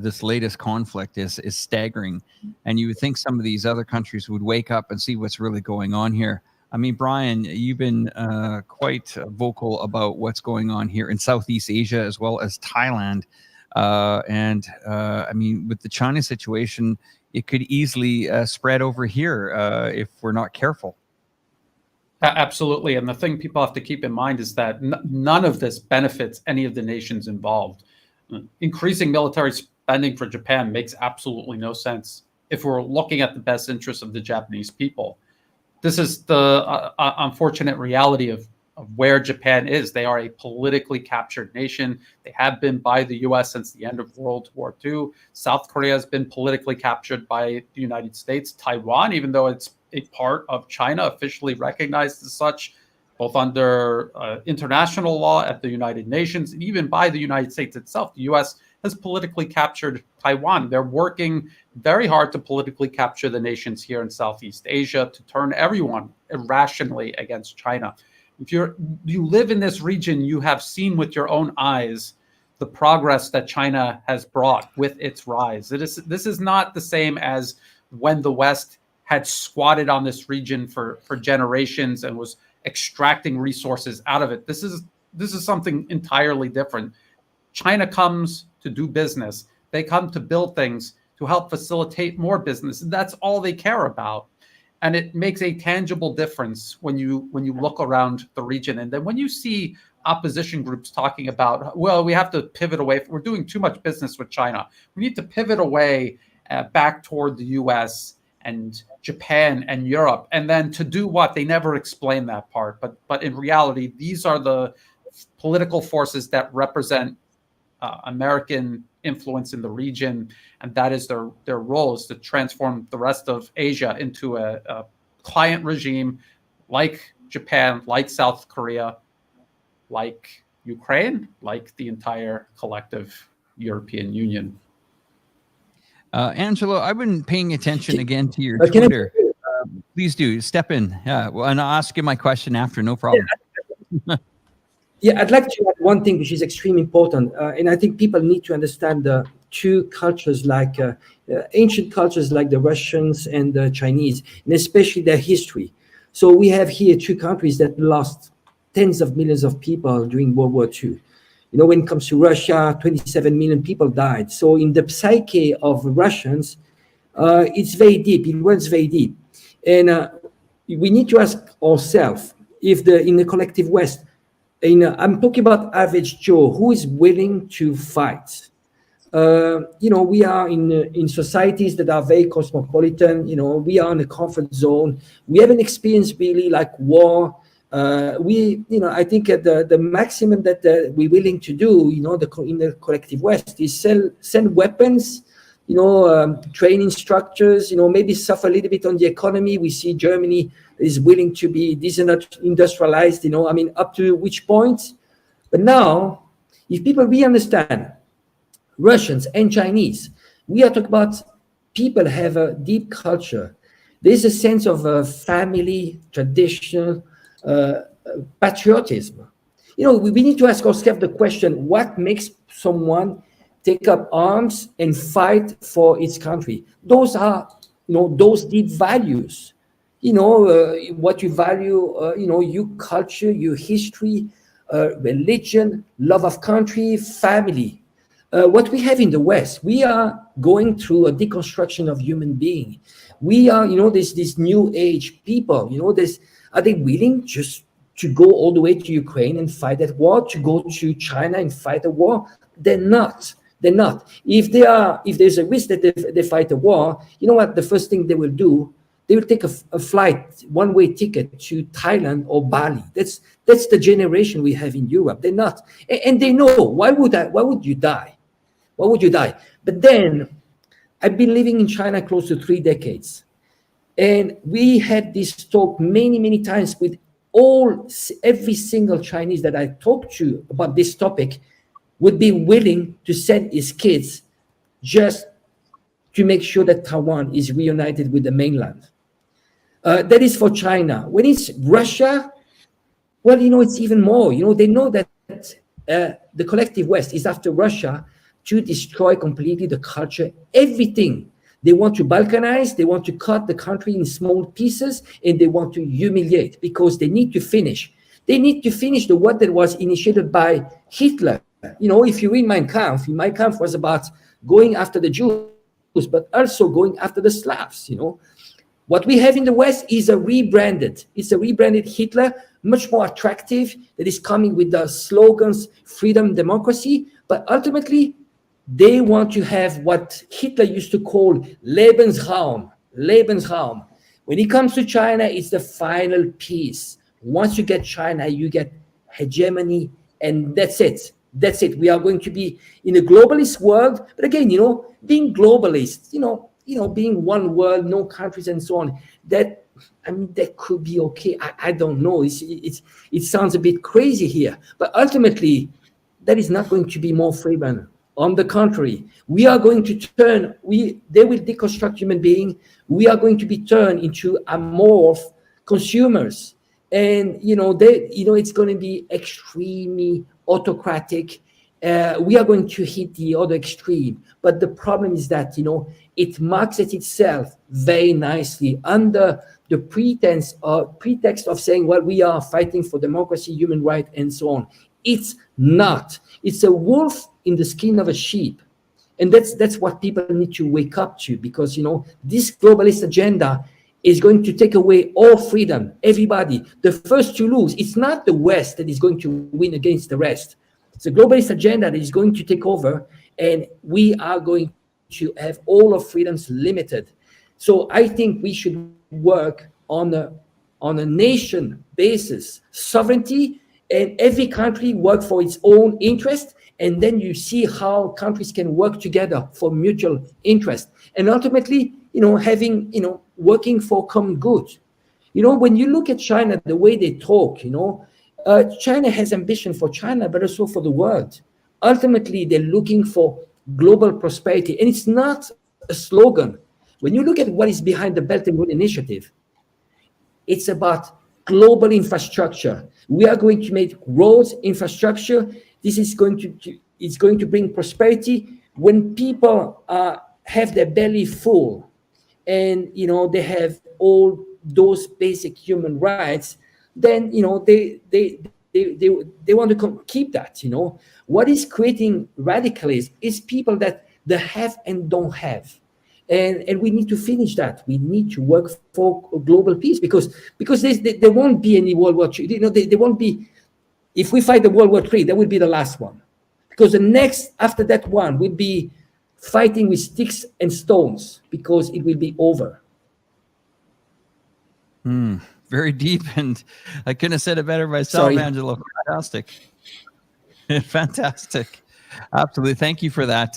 this latest conflict is staggering. And you would think some of these other countries would wake up and see what's really going on here. I mean, Brian, you've been quite vocal about what's going on here in Southeast Asia as well as Thailand. I mean, with the China situation, it could easily spread over here if we're not careful. Absolutely. And the thing people have to keep in mind is that none of this benefits any of the nations involved. Increasing military spending for Japan makes absolutely no sense if we're looking at the best interests of the Japanese people. This is the unfortunate reality of where Japan is. They are a politically captured nation. They have been by the US since the end of World War II. South Korea has been politically captured by the United States. Taiwan, even though it's a part of China, officially recognized as such, both under international law at the United Nations, and even by the United States itself. The US has politically captured Taiwan. They're working very hard to politically capture the nations here in Southeast Asia, to turn everyone irrationally against China. If you live in this region, you have seen with your own eyes the progress that China has brought with its rise. This is not the same as when the West had squatted on this region for generations and was extracting resources out of it. This is something entirely different. China comes to do business. They come to build things to help facilitate more business. That's all they care about. And it makes a tangible difference when you look around the region. And then when you see opposition groups talking about, well, we have to pivot away. We're doing too much business with China. We need to pivot away back toward the US and Japan and Europe. And then to do what? They never explain that part. But in reality, these are the political forces that represent American influence in the region, and that is their role, is to transform the rest of Asia into a client regime like Japan, like South Korea, like Ukraine, like the entire collective European Union. Angelo, I've been paying attention again to your Twitter. Please do step in. Yeah, well, and I'll ask you my question after. No problem. Yeah, I'd like to add one thing which is extremely important, and I think people need to understand the two cultures, like ancient cultures like the Russians and the Chinese, and especially their history. So we have here two countries that lost tens of millions of people during World War II. When it comes to Russia, 27 million people died. So in the psyche of Russians, it's very deep. It runs very deep. And we need to ask ourselves if in the collective West, I'm talking about average Joe, who is willing to fight? We are in societies that are very cosmopolitan. We are in a comfort zone. We haven't experienced really like war. I think the maximum that we're willing to do, in the collective West, is send weapons, training structures, maybe suffer a little bit on the economy. We see Germany is willing to be industrialized, up to which point. But now, if people really understand, Russians and Chinese, we are talking about people have a deep culture. There's a sense of family, tradition, patriotism. We need to ask ourselves the question, what makes someone take up arms and fight for its country? Those are, those deep values. What you value, your culture, your history, religion, love of country, family. What we have in the West, we are going through a deconstruction of human being. We are, this new age people, are they willing just to go all the way to Ukraine and fight that war, to go to China and fight a war? They're not. If there's a risk that they fight a war, you know what? The first thing they will do, they will take a flight, one-way ticket to Thailand or Bali. That's the generation we have in Europe. They're not, and they know. Why would you die? Why would you die? But then, I've been living in China close to 3 decades, and we had this talk many times with every single Chinese that I talked to about this topic would be willing to send his kids just to make sure that Taiwan is reunited with the mainland. That is for China. When it's Russia, well, it's even more. They know that the collective West is after Russia to destroy completely the culture, everything. They want to balkanize, they want to cut the country in small pieces, and they want to humiliate because they need to finish. They need to finish the work that was initiated by Hitler. If you read Mein Kampf was about going after the Jews, but also going after the Slavs. What we have in the West is a rebranded Hitler, much more attractive, that is coming with the slogans, freedom, democracy, but ultimately, they want to have what Hitler used to call Lebensraum. When it comes to China, it's the final piece. Once you get China, you get hegemony, and that's it. We are going to be in a globalist world. But again, being globalist, being one world, no countries and so on, that could be okay. I don't know. It sounds a bit crazy here. But ultimately, that is not going to be more freedom. On the contrary, we are going to they will deconstruct human being. We are going to be turned into amorph consumers. And, it's going to be extremely autocratic. We are going to hit the other extreme. But the problem is that, it markets itself very nicely under the pretext of saying, well, we are fighting for democracy, human rights, and so on. It's not. It's a wolf in the skin of a sheep. And that's what people need to wake up to, because, this globalist agenda is going to take away all freedom, everybody. The first to lose, it's not the West that is going to win against the rest. It's a globalist agenda that is going to take over, and we are going to have all of freedoms limited. So I think we should work on a nation basis, sovereignty, and every country work for its own interest, and then you see how countries can work together for mutual interest, and ultimately, working for common good. When you look at China, the way they talk, China has ambition for China, but also for the world. Ultimately, they're looking for global prosperity, and it's not a slogan. When you look at what is behind the Belt and Road Initiative, it's about global infrastructure. We are going to make roads, infrastructure. This is going to bring prosperity. When people have their belly full, and they have all those basic human rights, then they they want to keep that. What is creating radicalism is people that they have and don't have. And we need to finish that. We need to work for global peace because there won't be any World War III. There won't be. If we fight the World War III, that will be the last one, because the next after that one will be fighting with sticks and stones, because it will be over. Very deep, and I couldn't have said it better myself, Sorry. Angelo. Fantastic. Fantastic. Absolutely. Thank you for that.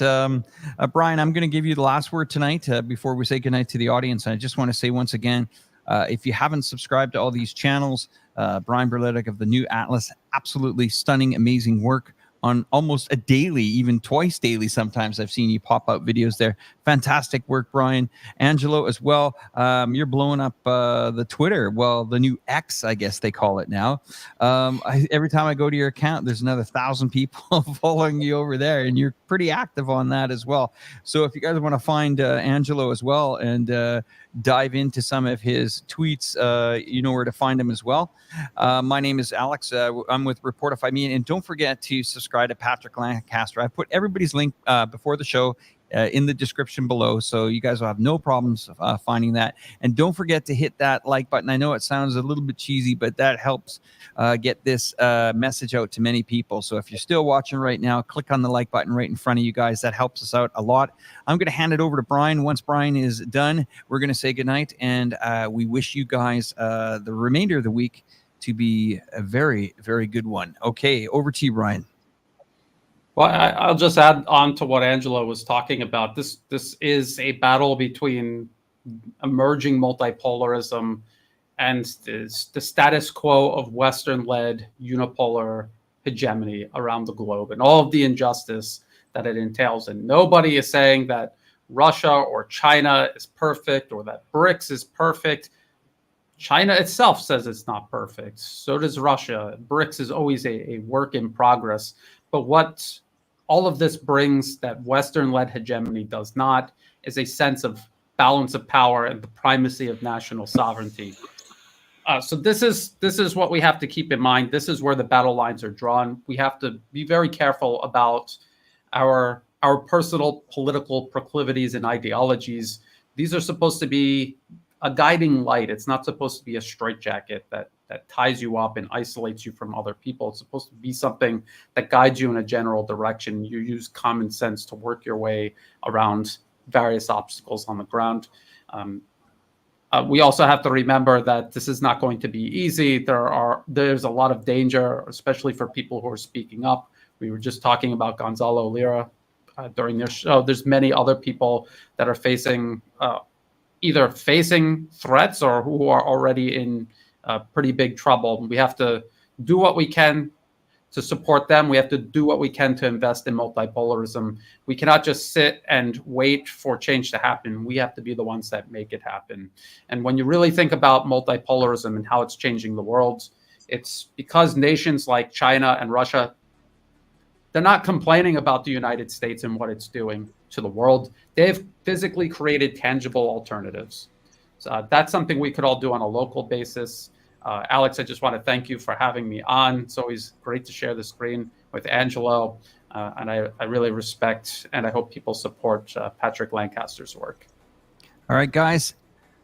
Brian, I'm going to give you the last word tonight before we say goodnight to the audience. I just want to say once again, if you haven't subscribed to all these channels, Brian Berletic of the New Atlas, absolutely stunning, amazing work on almost a daily, even twice daily. Sometimes I've seen you pop out videos there. Fantastic work, Brian. Angelo as well. You're blowing up the Twitter. Well, the new X, I guess they call it now. Every time I go to your account, there's another 1,000 people following you over there, and you're pretty active on that as well. So if you guys want to find Angelo as well and dive into some of his tweets, you know where to find him as well. My name is Alex. I'm with Reporterfy Media, and don't forget to subscribe to Patrick Lancaster. I put everybody's link before the show in the description below, so you guys will have no problems finding that. And don't forget to hit that like button. I know it sounds a little bit cheesy, but that helps get this message out to many people. So if you're still watching right now, click on the like button right in front of you guys. That helps us out a lot. I'm going to hand it over to Brian. Once Brian is done, we're going to say goodnight, and we wish you guys the remainder of the week to be a very, very good one. Okay, over to you, Brian. Well, I'll just add on to what Angelo was talking about. This is a battle between emerging multipolarism and the status quo of Western-led unipolar hegemony around the globe and all of the injustice that it entails. And nobody is saying that Russia or China is perfect or that BRICS is perfect. China itself says it's not perfect. So does Russia. BRICS is always a work in progress. But what all of this brings that Western-led hegemony does not is a sense of balance of power and the primacy of national sovereignty. So this is what we have to keep in mind. This is where the battle lines are drawn. We have to be very careful about our personal political proclivities and ideologies. These are supposed to be a guiding light. It's not supposed to be a straitjacket that ties you up and isolates you from other people. It's supposed to be something that guides you in a general direction. You use common sense to work your way around various obstacles on the ground. We also have to remember that this is not going to be easy. There's a lot of danger, especially for people who are speaking up. We were just talking about Gonzalo Lira during their show. There's many other people that are facing either facing threats or who are already in pretty big trouble. We have to do what we can to support them. We have to do what we can to invest in multipolarism. We cannot just sit and wait for change to happen. We have to be the ones that make it happen. And when you really think about multipolarism and how it's changing the world, it's because nations like China and Russia, they're not complaining about the United States and what it's doing to the world. They've physically created tangible alternatives. So that's something we could all do on a local basis. Alex, I just want to thank you for having me on. It's always great to share the screen with Angelo. And I really respect and I hope people support Patrick Lancaster's work. All right, guys.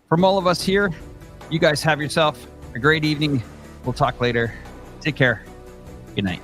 From all of us here, you guys have yourself a great evening. We'll talk later. Take care. Good night.